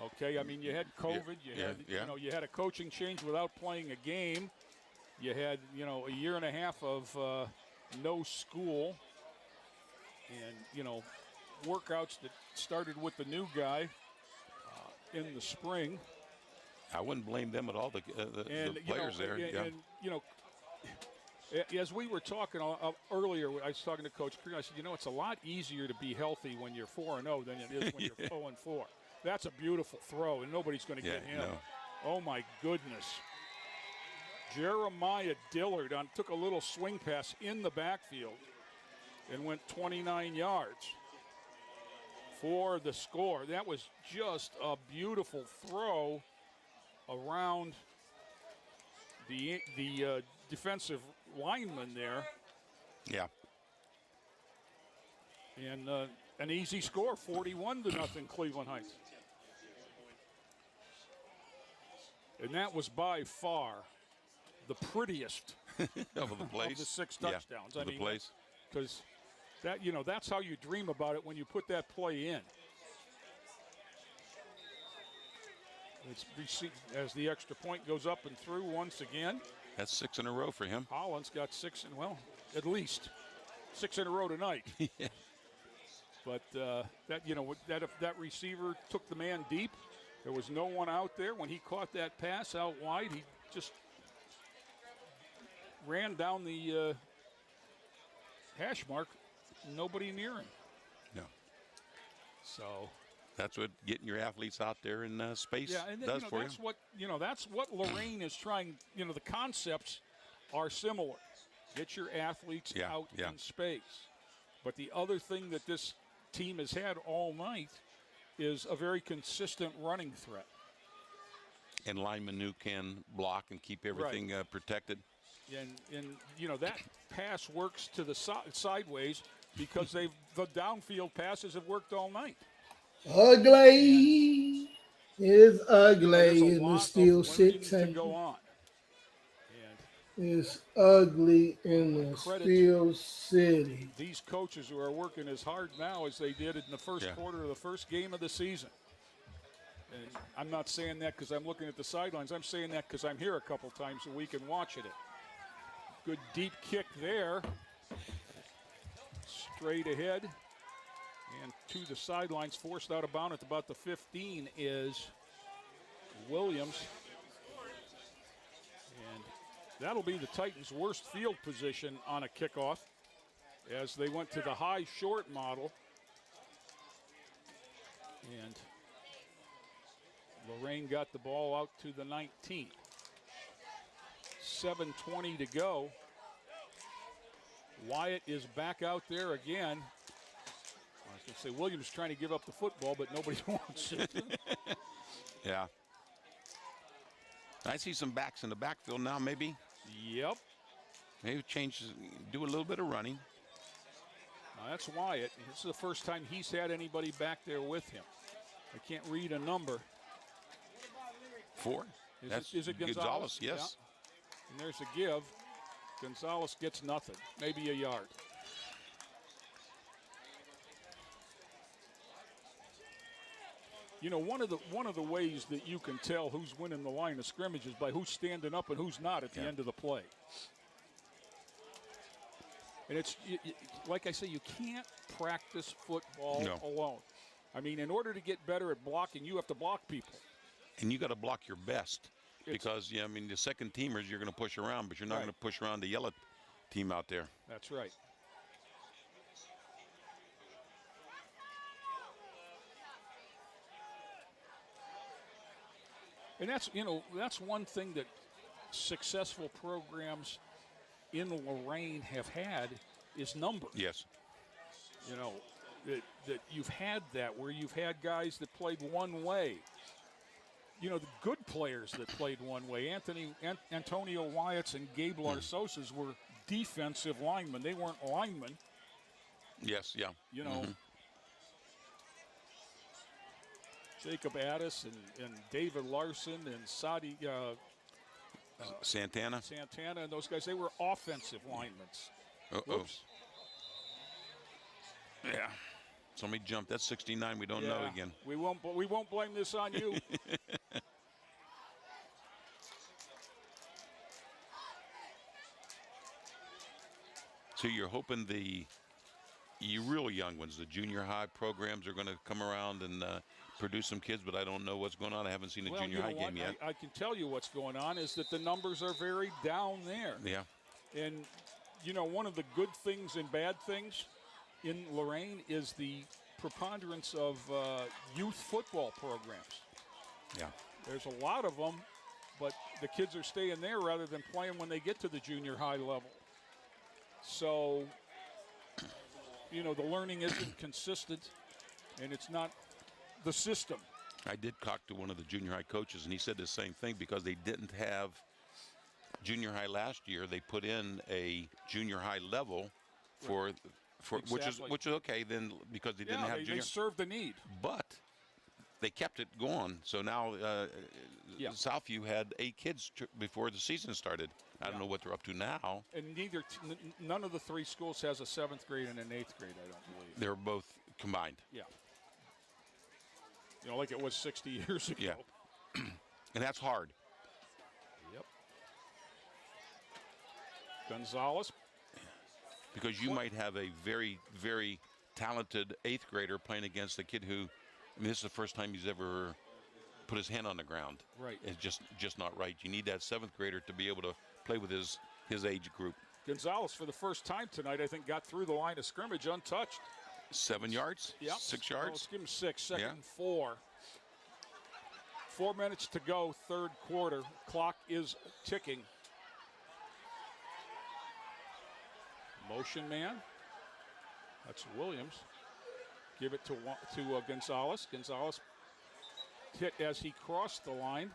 Okay, I mean, you had COVID, you know, you had a coaching change without playing a game. You had, you know, a year and a half of no school, and, you know, workouts that started with the new guy in the spring. I wouldn't blame them at all. The players there. And, you know, as we were talking earlier, I was talking to Coach Crean. I said, you know, it's a lot easier to be healthy when you're 4-0 than it is when you're 0-4. That's a beautiful throw, and nobody's going to get him. No. Oh, my goodness. Jeremiah Dillard took a little swing pass in the backfield and went 29 yards for the score. That was just a beautiful throw around the defensive lineman there. Yeah. And an easy score, 41-0 Cleveland Heights. And that was by far the prettiest Of the place. of the 6 touchdowns. Yeah, I the mean, place. because that, you know, that's how you dream about it when you put that play in. It's as the extra point goes up and through once again. That's 6 in a row for him. Holland's got 6, and well, at least 6 in a row tonight. Yeah. But that, you know, that receiver took the man deep. There was no one out there when he caught that pass out wide. He just ran down the hash mark. Nobody near him. No. So That's what getting your athletes out there in space and does for that's you. That's what Lorain is trying. You know, the concepts are similar. Get your athletes out in space. But the other thing that this team has had all night is a very consistent running threat. And linemen who can block and keep everything protected. And you know, that pass works to the sideways because the downfield passes have worked all night. Ugly is ugly in the Steel City. To go on. It's ugly in the Steel City. These coaches who are working as hard now as they did in the first quarter of the first game of the season. And I'm not saying that because I'm looking at the sidelines. I'm saying that because I'm here a couple times a week and watching it. Good deep kick there. Straight ahead. And to the sidelines, forced out of bounds at about the 15 is Williams. And that'll be the Titans' worst field position on a kickoff as they went to the high short model. And Lorain got the ball out to the 19. 7:20 to go. Wyatt is back out there again. I was going to say Williams trying to give up the football, but nobody wants it. Yeah. I see some backs in the backfield now, maybe. Yep. Maybe do a little bit of running. Now that's Wyatt. This is the first time he's had anybody back there with him. I can't read a number. 4. Is it Gonzalez? Yes. Yeah. And there's a give. Gonzalez gets nothing, maybe a yard. You know, one of the ways that you can tell who's winning the line of scrimmage is by who's standing up and who's not at the end of the play. And it's like I say, you can't practice football alone. I mean, in order to get better at blocking, you have to block people. And you got to block your best because, I mean, the second teamers you're going to push around, but you're not going to push around the yellow team out there. That's right. And that's one thing that successful programs in Lorain have had is numbers. Yes. You know, that you've had that where you've had guys that played one way. You know, the good players that played one way. Antonio Wyatts and Gabe Larsosas were defensive linemen. They weren't linemen. Yes, yeah. You know, Jacob Addis and David Larson and Sadi Santana and those guys, they were offensive linemen. Whoops. Yeah. Somebody jumped. That's 69. We don't know again. We won't blame this on you. So you're hoping the real young ones, the junior high programs, are going to come around and produce some kids, but I don't know what's going on. I haven't seen a junior high game yet. I can tell you what's going on is that the numbers are very down there. Yeah. And, you know, one of the good things and bad things in Lorain is the preponderance of youth football programs. Yeah. There's a lot of them, but the kids are staying there rather than playing when they get to the junior high level. So, you know, the learning isn't consistent, and it's not the system. I did talk to one of the junior high coaches, and he said the same thing because they didn't have junior high last year. They put in a junior high level for Exactly. which is okay then because they didn't have junior. They served the need. But they kept it going. So now Southview had 8 kids before the season started. I don't know what they're up to now. And none of the 3 schools has a 7th grade and an 8th grade, I don't believe. They're both combined. Yeah. You know, like it was 60 years ago. Yeah. And that's hard. Yep. Gonzalez. Because you might have a very, very talented 8th grader playing against a kid who, I mean, this is the first time he's ever put his hand on the ground. Right. It's just not right. You need that 7th grader to be able to play with his age group. Gonzalez, for the first time tonight, I think, got through the line of scrimmage untouched. 7 yards? Yep. 6 No, yards? let's give him 6, second and 4. 4 minutes to go, third quarter. Clock is ticking. Motion man. That's Williams. Give it to Gonzalez. Gonzalez hit as he crossed the line.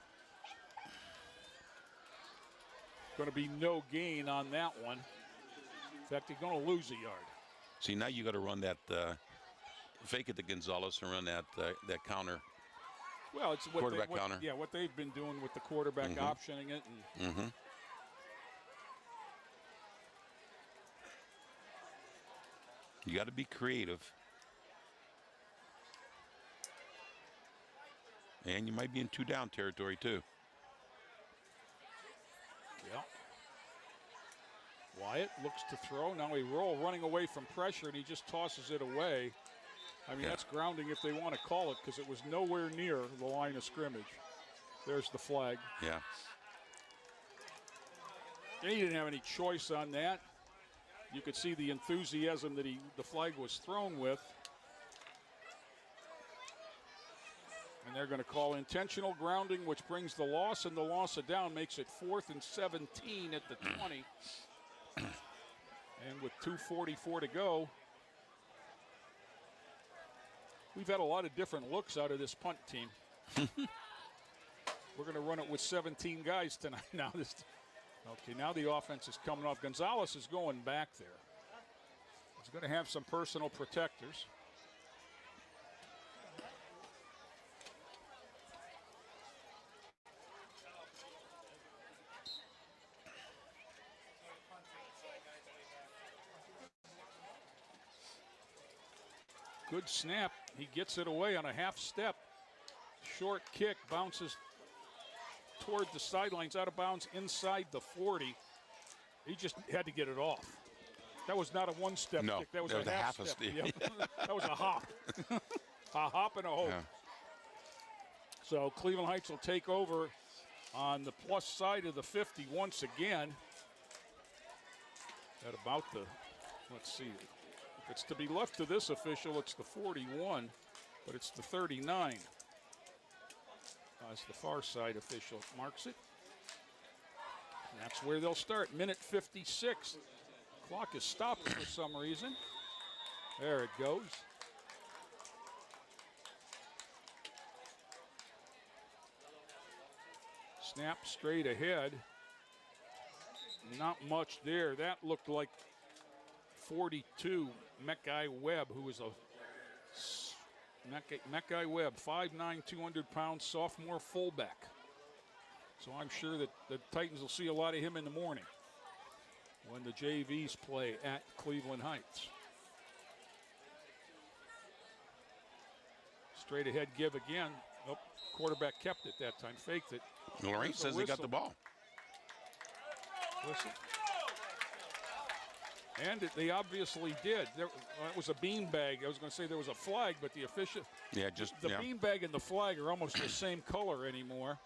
Going to be no gain on that one. In fact, he's going to lose a yard. See, now you got to run that fake it to Gonzalez and run that counter. Well, it's what quarterback counter. Yeah, what they've been doing with the quarterback optioning it. And You got to be creative. And you might be in 2-down territory, too. Yeah. Wyatt looks to throw. Now he running away from pressure, and he just tosses it away. I mean, that's grounding if they want to call it because it was nowhere near the line of scrimmage. There's the flag. Yeah. And he didn't have any choice on that. You could see the enthusiasm that the flag was thrown with. And they're going to call intentional grounding, which brings the loss, and the loss of down makes it 4th and 17 at the 20. And with 2:44 to go, we've had a lot of different looks out of this punt team. We're going to run it with 17 guys tonight. Now the offense is coming off. Gonzalez is going back there. He's going to have some personal protectors. Good snap. He gets it away on a half step. Short kick, bounces toward the sidelines, out of bounds inside the 40. He just had to get it off. That was not a one-step No, kick. That was a a half half a step. step. Yep. That was a hop. A hop and a hope. Yeah. So Cleveland Heights will take over on the plus side of the 50 once again. At about the, let's see, if it's to be left to this official, it's the 41, but it's the 39. As the far side official marks it. And that's where they'll start. Minute 56. Clock is stopped for some reason. There it goes. Snap straight ahead. Not much there. That looked like 42, Mekhi Webb, who was a Mekhi Webb, 5'9", 200-pound sophomore fullback. So I'm sure that the Titans will see a lot of him in the morning when the JVs play at Cleveland Heights. Straight ahead give again. Nope, quarterback kept it that time, faked it. Lorain says he got the ball. Whistle. And they obviously did. It was a beanbag. I was going to say there was a flag, but the official. Yeah, just the beanbag and the flag are almost the same color anymore,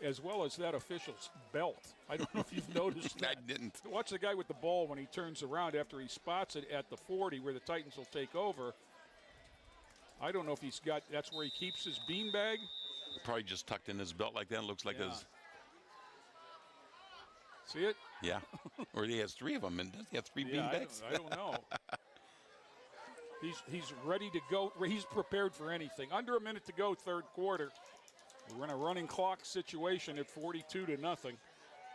as well as that official's belt. I don't know if you've noticed that. I didn't. Watch the guy with the ball when he turns around after he spots it at the 40 where the Titans will take over. I don't know if he's got, that's where he keeps his beanbag. Probably just tucked in his belt like that. It looks like his. See it? Yeah. Or he has three of them. And does he have three beanbags? I don't know. He's ready to go. He's prepared for anything. Under a minute to go, third quarter. We're in a running clock situation at 42-0.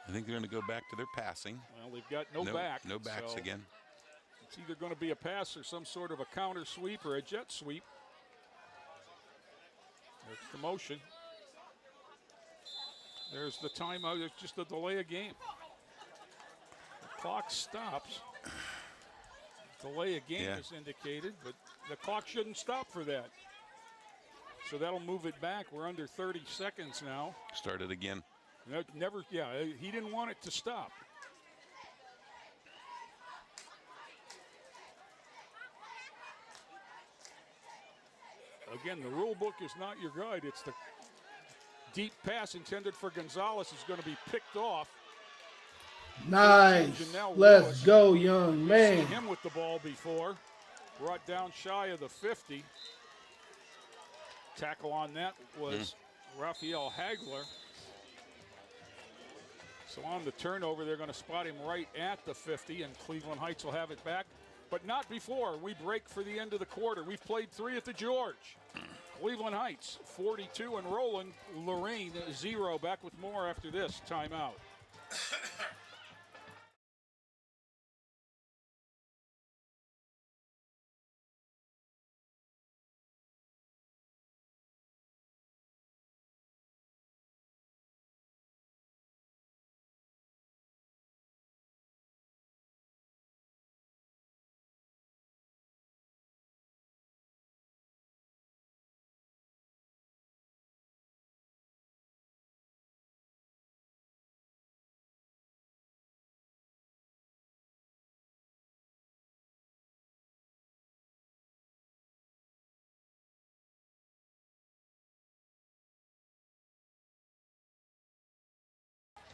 I think they're going to go back to their passing. Well, they've got no back. No backs so again. It's either going to be a pass or some sort of a counter sweep or a jet sweep. There's the motion. There's the timeout. There's just a delay of game. The clock stops. Delay of game is indicated, but the clock shouldn't stop for that. So that'll move it back. We're under 30 seconds now. Start it again. He didn't want it to stop. Again, the rule book is not your guide. It's the deep pass intended for Gonzalez is going to be picked off. Nice. Let's go, young man. Seen him with the ball before. Brought down shy of the 50. Tackle on that was Raphael Hagler. So on the turnover, they're going to spot him right at the 50, and Cleveland Heights will have it back. But not before we break for the end of the quarter. We've played 3 at the George. Cleveland Heights, 42 and rolling. Lorain, 0. Back with more after this timeout.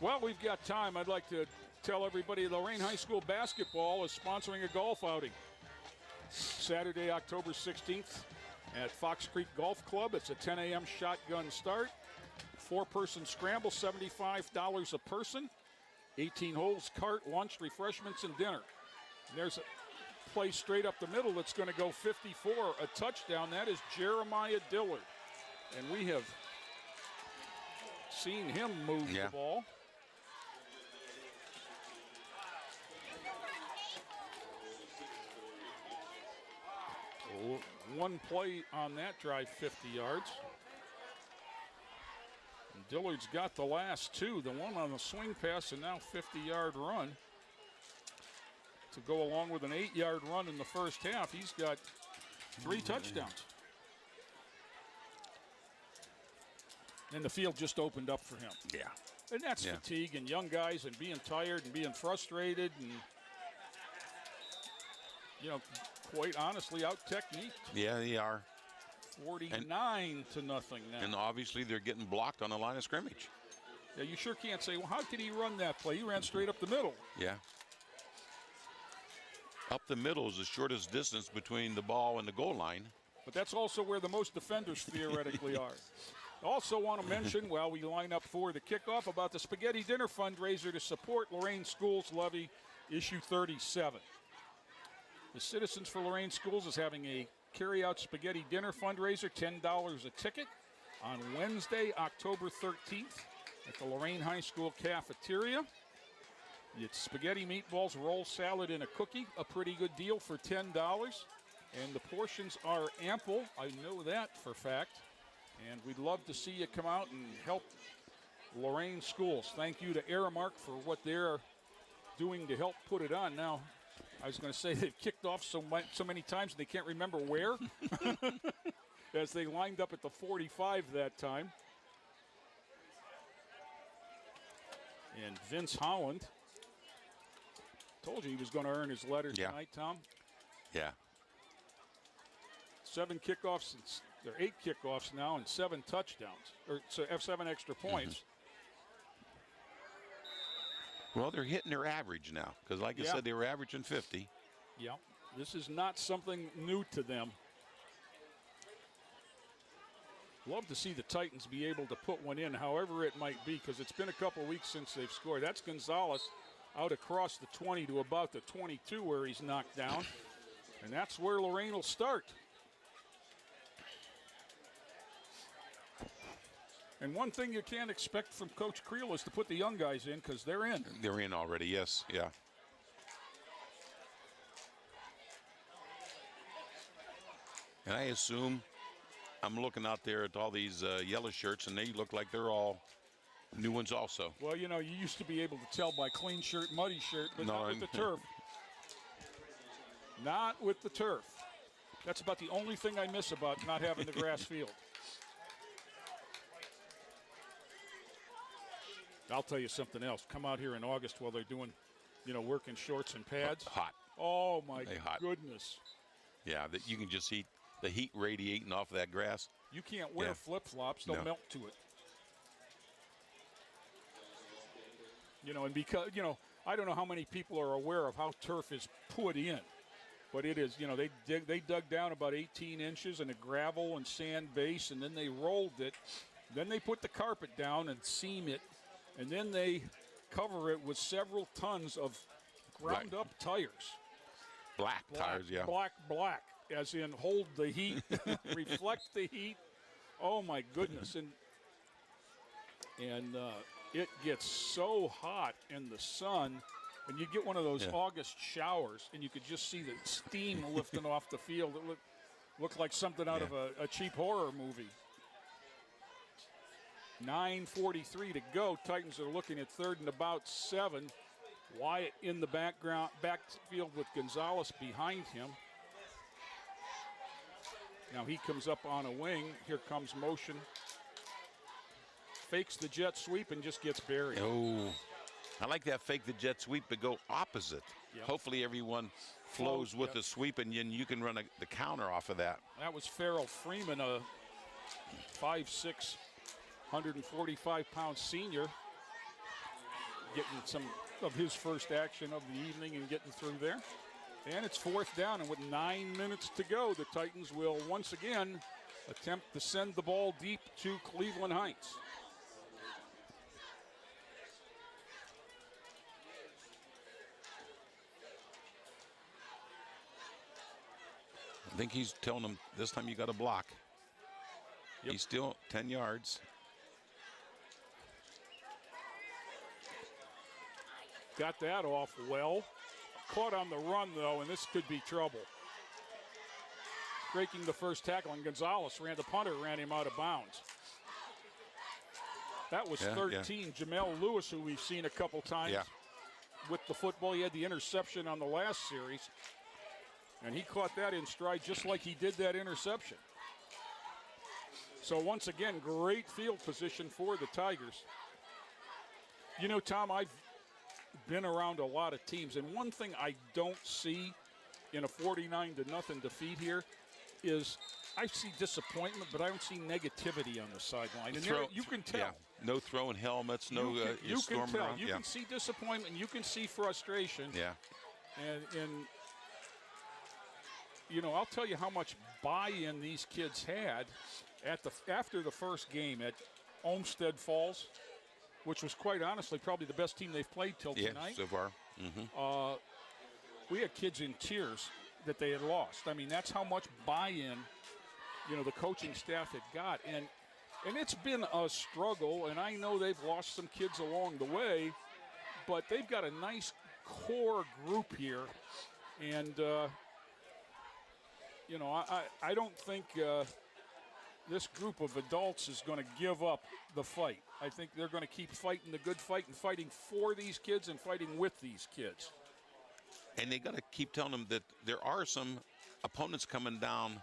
Well, we've got time. I'd like to tell everybody Lorain High School basketball is sponsoring a golf outing. Saturday, October 16th at Fox Creek Golf Club. It's a 10 a.m. shotgun start. 4-person scramble, $75 a person. 18 holes, cart, lunch, refreshments, and dinner. And there's a play straight up the middle that's going to go 54, a touchdown. That is Jeremiah Dillard. And we have seen him move the ball. one play on that drive, 50 yards. And Dillard's got the last two, the one on the swing pass and now 50-yard run. To go along with an 8-yard run in the first half, he's got 3 touchdowns. And the field just opened up for him. Yeah. And that's fatigue and young guys and being tired and being frustrated and, you know, quite honestly, out-techniqued. Yeah, they are. 49 to nothing now. And obviously they're getting blocked on the line of scrimmage. Yeah, you sure can't say, well, how could he run that play? He ran straight up the middle. Yeah. Up the middle is the shortest distance between the ball and the goal line. But that's also where the most defenders theoretically are. Also want to mention, while we line up for the kickoff, about the Spaghetti Dinner fundraiser to support Lorain Schools Levy Issue 37. The Citizens for Lorain Schools is having a carry-out spaghetti dinner fundraiser, $10 a ticket, on Wednesday, October 13th at the Lorain High School cafeteria. It's spaghetti, meatballs, roll salad, and a cookie, a pretty good deal for $10. And the portions are ample, I know that for a fact. And we'd love to see you come out and help Lorain Schools. Thank you to Aramark for what they're doing to help put it on. Now, I was going to say they've kicked off so many times they can't remember where, as they lined up at the 45 that time. And Vince Holland, told you he was going to earn his letter tonight, Tom. Yeah. 7 kickoffs, there are 8 kickoffs now and 7 touchdowns, or so 7 extra points. Well, they're hitting their average now because, like I said, they were averaging 50. Yeah, this is not something new to them. Love to see the Titans be able to put one in, however it might be, because it's been a couple weeks since they've scored. That's Gonzalez out across the 20 to about the 22 where he's knocked down. And that's where Lorain will start. And one thing you can't expect from Coach Creel is to put the young guys in, because they're in. They're in already, yes, yeah. And I assume, I'm looking out there at all these yellow shirts, and they look like they're all new ones also. Well, you know, you used to be able to tell by clean shirt, muddy shirt, but not with the turf. Not with the turf. That's about the only thing I miss about not having the grass field. I'll tell you something else. Come out here in August while they're doing, you know, work in shorts and pads. Hot. Oh, my hot. goodness. Yeah, that you can just see the heat radiating off of that grass. You can't wear flip-flops. They'll melt to it. You know, and because, you know, I don't know how many people are aware of how turf is put in. But it is, you know, they dug down about 18 inches in a gravel and sand base, and then they rolled it. Then they put the carpet down and seam it. And then they cover it with several tons of ground-up tires. Black tires, yeah. Black, as in hold the heat, reflect the heat. Oh, my goodness. And it gets so hot in the sun, and you get one of those August showers, and you could just see the steam lifting off the field. It looked like something out of a cheap horror movie. 9:43 to go. Titans are looking at 3rd and about 7. Wyatt in the backfield with Gonzalez behind him. Now he comes up on a wing. Here comes motion. Fakes the jet sweep and just gets buried. Oh, I like that fake the jet sweep, but go opposite. Yep. Hopefully everyone flows with the sweep, and then you can run the counter off of that. That was Farrell Freeman, a 5'6", 145-pound senior, getting some of his first action of the evening and getting through there. And it's 4th down, and with 9 minutes to go, the Titans will once again attempt to send the ball deep to Cleveland Heights. I think he's telling them this time you got to block. Yep. He's still 10 yards. Got that off well. Caught on the run, though, and this could be trouble. breaking the first tackle, and Gonzalez ran the punter, ran him out of bounds. That was 13. Jamel Lewis, who we've seen a couple times with the football. He had the interception on the last series, and he caught that in stride just like he did that interception. So once again, great field position for the Tigers. You know, Tom, I've been around a lot of teams, and one thing I don't see in a 49-0 defeat here is I see disappointment, but I don't see negativity on the sideline. And there, you can tell. Yeah. No throwing helmets, no you can tell. around. You can see disappointment. You can see frustration. Yeah. And you know, I'll tell you how much buy-in these kids had after the first game at Olmsted Falls, which was quite honestly probably the best team they've played till tonight. So far. Mm-hmm. We had kids in tears that they had lost. I mean, that's how much buy-in, you know, the coaching staff had got. And it's been a struggle, and I know they've lost some kids along the way, but they've got a nice core group here. And, you know, I don't think this group of adults is going to give up the fight. I think they're going to keep fighting the good fight and fighting for these kids and fighting with these kids. And they got to keep telling them that there are some opponents coming down.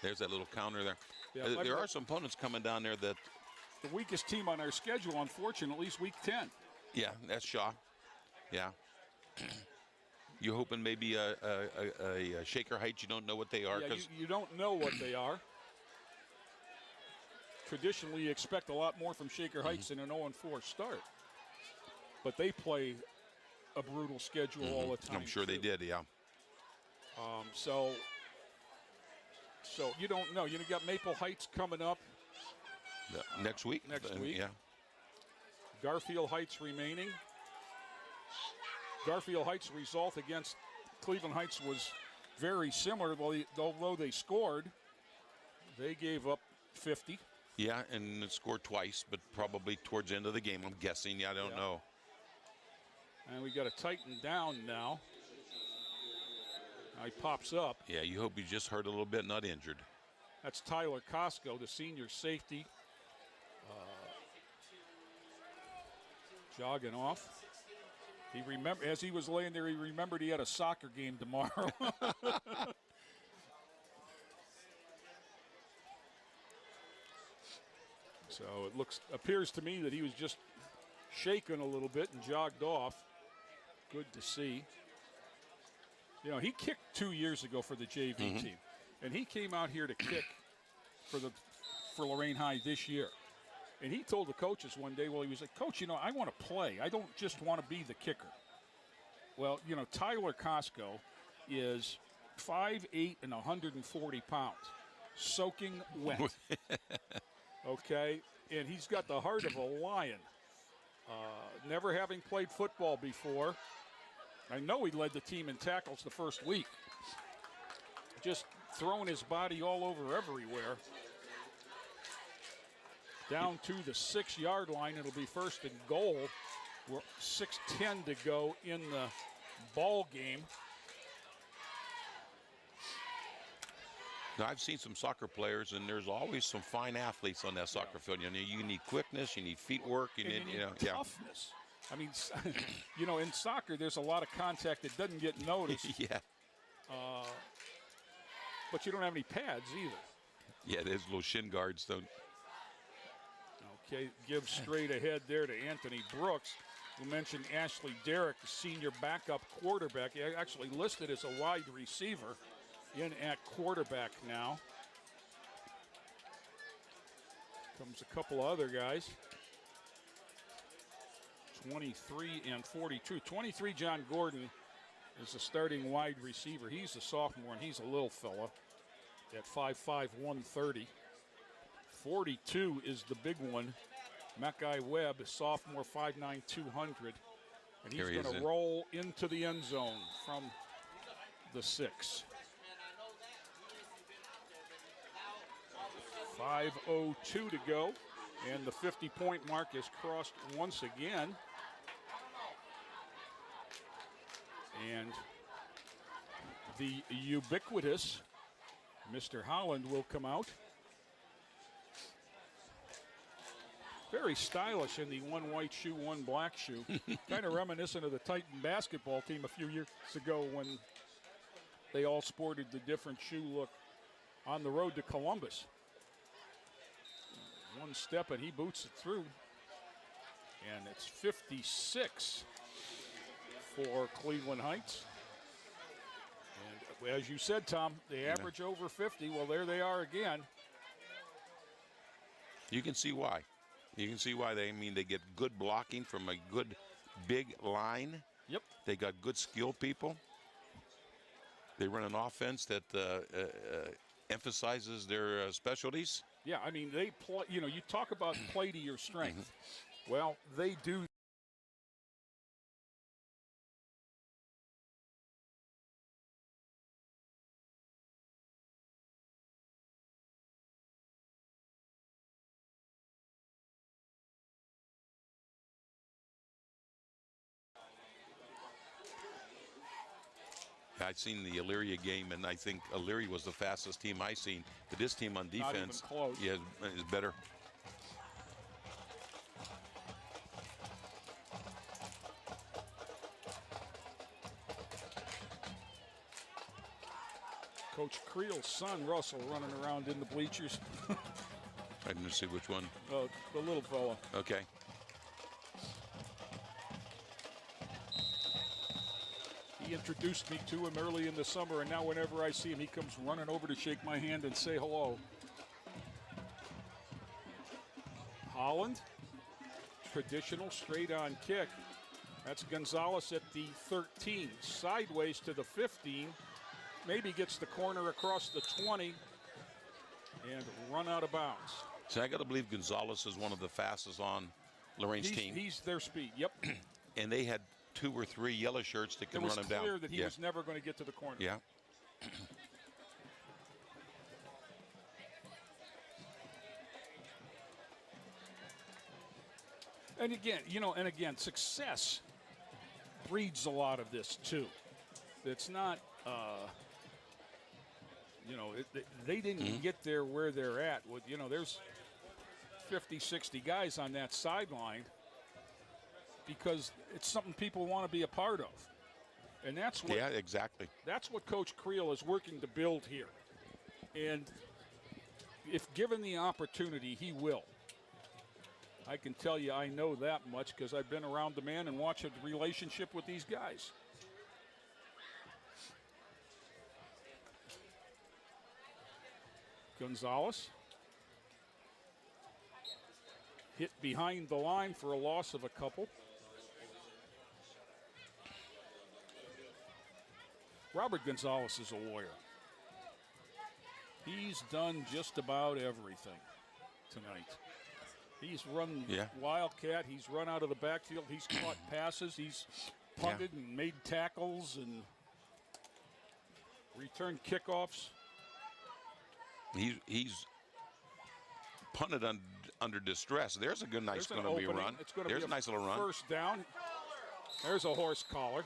There's that little counter there. Yeah, there are some opponents coming down there that. The weakest team on our schedule, unfortunately, is week 10. Yeah, that's Shaw. Yeah. You hoping maybe a Shaker Heights? You don't know what they are. Yeah, you don't know what they are. Traditionally, you expect a lot more from Shaker Heights in an 0-4 start. But they play a brutal schedule all the time. I'm sure they did, yeah. So you don't know. You got Maple Heights coming up. Next week? Next week. Yeah. Garfield Heights remaining. Garfield Heights' result against Cleveland Heights was very similar. Although they scored, they gave up 50. Yeah, and it scored twice, but probably towards the end of the game, I'm guessing. Yeah, I don't know. And we got to tighten down now. He pops up. Yeah, you hope he just hurt a little bit, not injured. That's Tyler Costco, the senior safety. Jogging off. As he was laying there, he remembered he had a soccer game tomorrow. So it appears to me that he was just shaken a little bit and jogged off. Good to see. You know, he kicked 2 years ago for the JV team, and he came out here to kick for Lorain High this year. And he told the coaches one day, he was like, Coach, you know, I want to play. I don't just want to be the kicker. Well, you know, Tyler Costco is 5'8" and 140 pounds, soaking wet. Okay, and he's got the heart of a lion. Never having played football before. I know he led the team in tackles the first week. Just throwing his body all over everywhere. Down to the 6-yard line. It'll be first and goal. We're 6:10 to go in the ball game. Now, I've seen some soccer players, and there's always some fine athletes on that soccer field. You know, you need quickness, you need feet work, you need toughness. I mean, you know, in soccer, there's a lot of contact that doesn't get noticed. Yeah. But you don't have any pads either. Yeah, there's little shin guards, don't. Okay, give straight ahead there to Anthony Brooks. We mentioned Ashley Derrick, the senior backup quarterback. He actually listed as a wide receiver in at quarterback now. Comes a couple of other guys. 23 and 42. 23, John Gordon, is the starting wide receiver. He's a sophomore, and he's a little fella at 5'5", 130. 42 is the big one. Mackay Webb, a sophomore, 5'9", 200. And he's going to roll into the end zone from the 6. 5:02 to go, and the 50-point mark is crossed once again. And the ubiquitous Mr. Holland will come out. Very stylish in the one white shoe, one black shoe. Kind of reminiscent of the Titan basketball team a few years ago when they all sported the different shoe look on the road to Columbus. One step and he boots it through. And it's 56 for Cleveland Heights. And as you said, Tom, they average over 50. Well, there they are again. You can see why. You can see why they get good blocking from a good big line. Yep. They got good skilled people. They run an offense that emphasizes their specialties. Yeah, I mean, they play, you talk about play to your strength. Well, they do. I've seen the Elyria game, and I think Elyria was the fastest team I've seen. But this team on defense, is better. Coach Creel's son, Russell, running around in the bleachers. I didn't see which one. The little fella. Okay. He introduced me to him early in the summer, and now whenever I see him, he comes running over to shake my hand and say hello. Holland, traditional straight-on kick. That's Gonzalez at the 13, sideways to the 15. Maybe gets the corner across the 20 and run out of bounds. So I got to believe Gonzalez is one of the fastest on Lorain's team. He's their speed, yep. And they had 2 or 3 yellow shirts that can run him down. It was clear that he was never going to get to the corner. Yeah. And again, success breeds a lot of this too. It's not, they didn't get there where they're at. There's 50, 60 guys on that sideline because it's something people want to be a part of. And that's what, yeah, exactly. That's what Coach Creel is working to build here. And if given the opportunity, he will. I can tell you I know that much because I've been around the man and watched a relationship with these guys. Gonzalez hit behind the line for a loss of a couple. Robert Gonzalez is a warrior. He's done just about everything tonight. He's run wildcat. He's run out of the backfield. He's caught passes. He's punted and made tackles and returned kickoffs. He's punted under distress. There's a good, nice going to be run. It's going to There's be a nice little run. First down. There's a horse collar.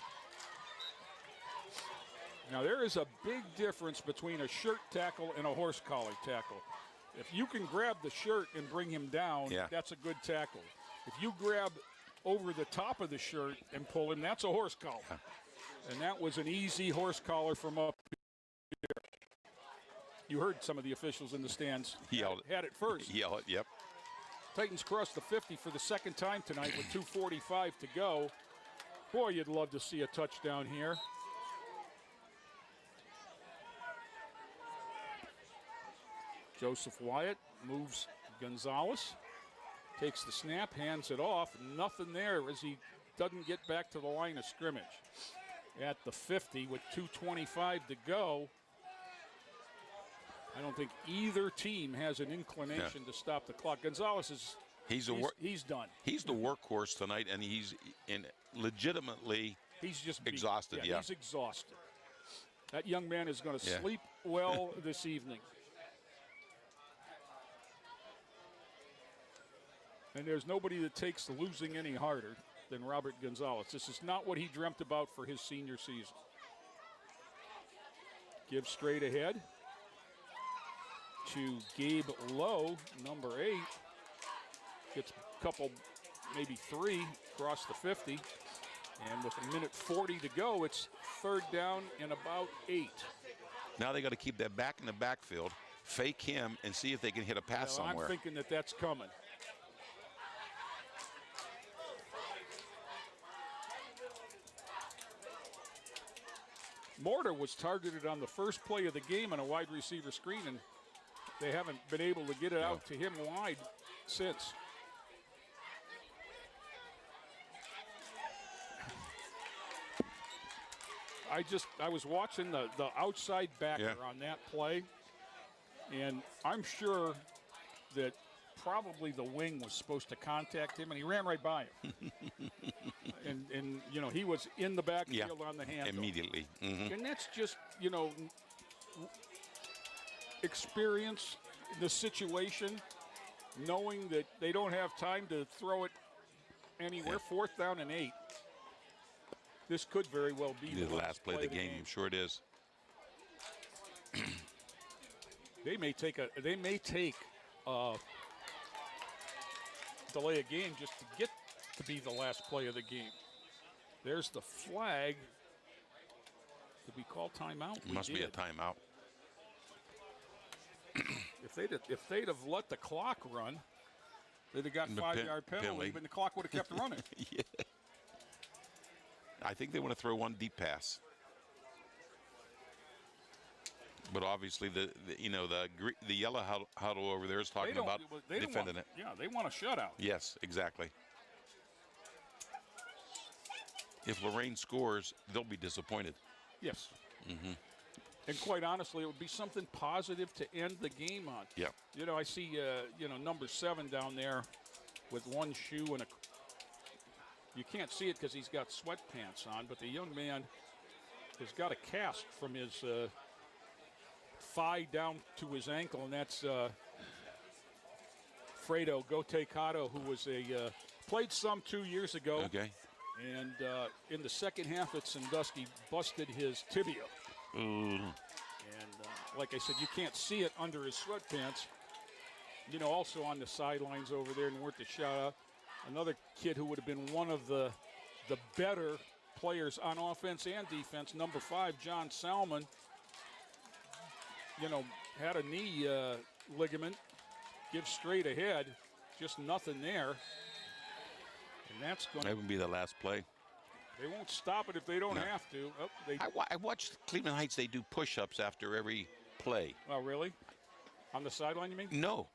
Now, there is a big difference between a shirt tackle and a horse collar tackle. If you can grab the shirt and bring him down, that's a good tackle. If you grab over the top of the shirt and pull him, that's a horse collar. Yeah. And that was an easy horse collar from up here. You heard some of the officials in the stands had it first. Yell it, yep. Titans crossed the 50 for the second time tonight with 2:45 to go. Boy, you'd love to see a touchdown here. Joseph Wyatt moves Gonzalez, takes the snap, hands it off. Nothing there as he doesn't get back to the line of scrimmage. At the 50 with 2:25 to go. I don't think either team has an inclination to stop the clock. Gonzalez is he's done. He's the workhorse tonight, and he's legitimately just exhausted. Yeah, he's exhausted. That young man is going to sleep well this evening. And there's nobody that takes losing any harder than Robert Gonzalez. This is not what he dreamt about for his senior season. Give straight ahead. to Gabe Lowe, number 8. Gets a couple, maybe 3 across the 50. And with a minute 40 to go, it's 3rd down and about 8. Now they got to keep that back in the backfield, fake him, and see if they can hit a pass Well, somewhere. I'm thinking that that's coming. Mortar was targeted on the first play of the game on a wide receiver screen, and they haven't been able to get it out to him wide since. I was watching the outside backer on that play, and I'm sure that probably the wing was supposed to contact him, and he ran right by him. and you know, he was in the backfield on the handoff. Immediately. Mm-hmm. And that's just, you know, experience the situation, knowing that they don't have time to throw it anywhere. 4th down and 8. This could very well be The last play of the game. Sure it is. They may take delay a game just to get to be the last play of the game. There's the flag. Did we call timeout? It must be a timeout. If they'd have let the clock run, they'd have got 5-yard penalty, but the clock would have kept running. Yeah. I think they want to throw one deep pass. But obviously, the yellow huddle over there is talking about defending it. Yeah, they want a shutout. Yes, exactly. If Lorain scores, they'll be disappointed. Yes. Mm-hmm. And quite honestly, it would be something positive to end the game on. Yeah. You know, I see, number 7 down there with one shoe and you can't see it because he's got sweatpants on, but the young man has got a cast from his thigh down to his ankle, and that's Fredo Gotecato, who was played some 2 years ago. Okay. And in the second half at Sandusky, busted his tibia. And like I said, you can't see it under his sweatpants. You know, also on the sidelines over there, and worth the shout out, another kid who would have been one of the better players on offense and defense, number 5, John Salmon, you know, had a knee ligament, gives straight ahead, just nothing there. And that's going That would be the last play. They won't stop it if they don't have to. Oh, I watched Cleveland Heights. They do push-ups after every play. Oh, really? On the sideline, you mean? No.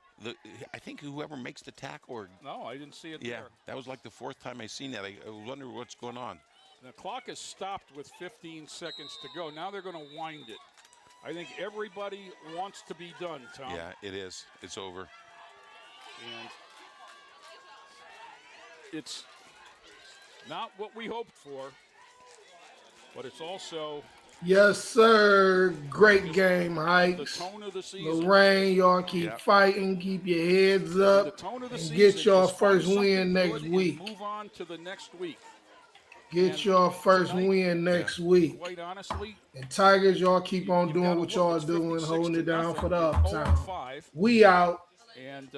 I think whoever makes the tackle. No, I didn't see it Yeah, there. that was like the 4th time I seen that. I wonder what's going on. The clock is stopped with 15 seconds to go. Now they're going to wind it. I think everybody wants to be done, Tom. Yeah, it is. It's over. And it's not what we hoped for, but it's also Yes, sir. Great game, the Heights. tone of the season. Lorain, y'all keep fighting, keep your heads up, The tone of the and season get your is find first win something next good and week. move on to the next week. Get your first win next week. Quite honestly, And Tigers, y'all keep on you've doing gotta what look, y'all it's doing, 56 holding to it down nothing. for the You're uptime. 0-5, We out. and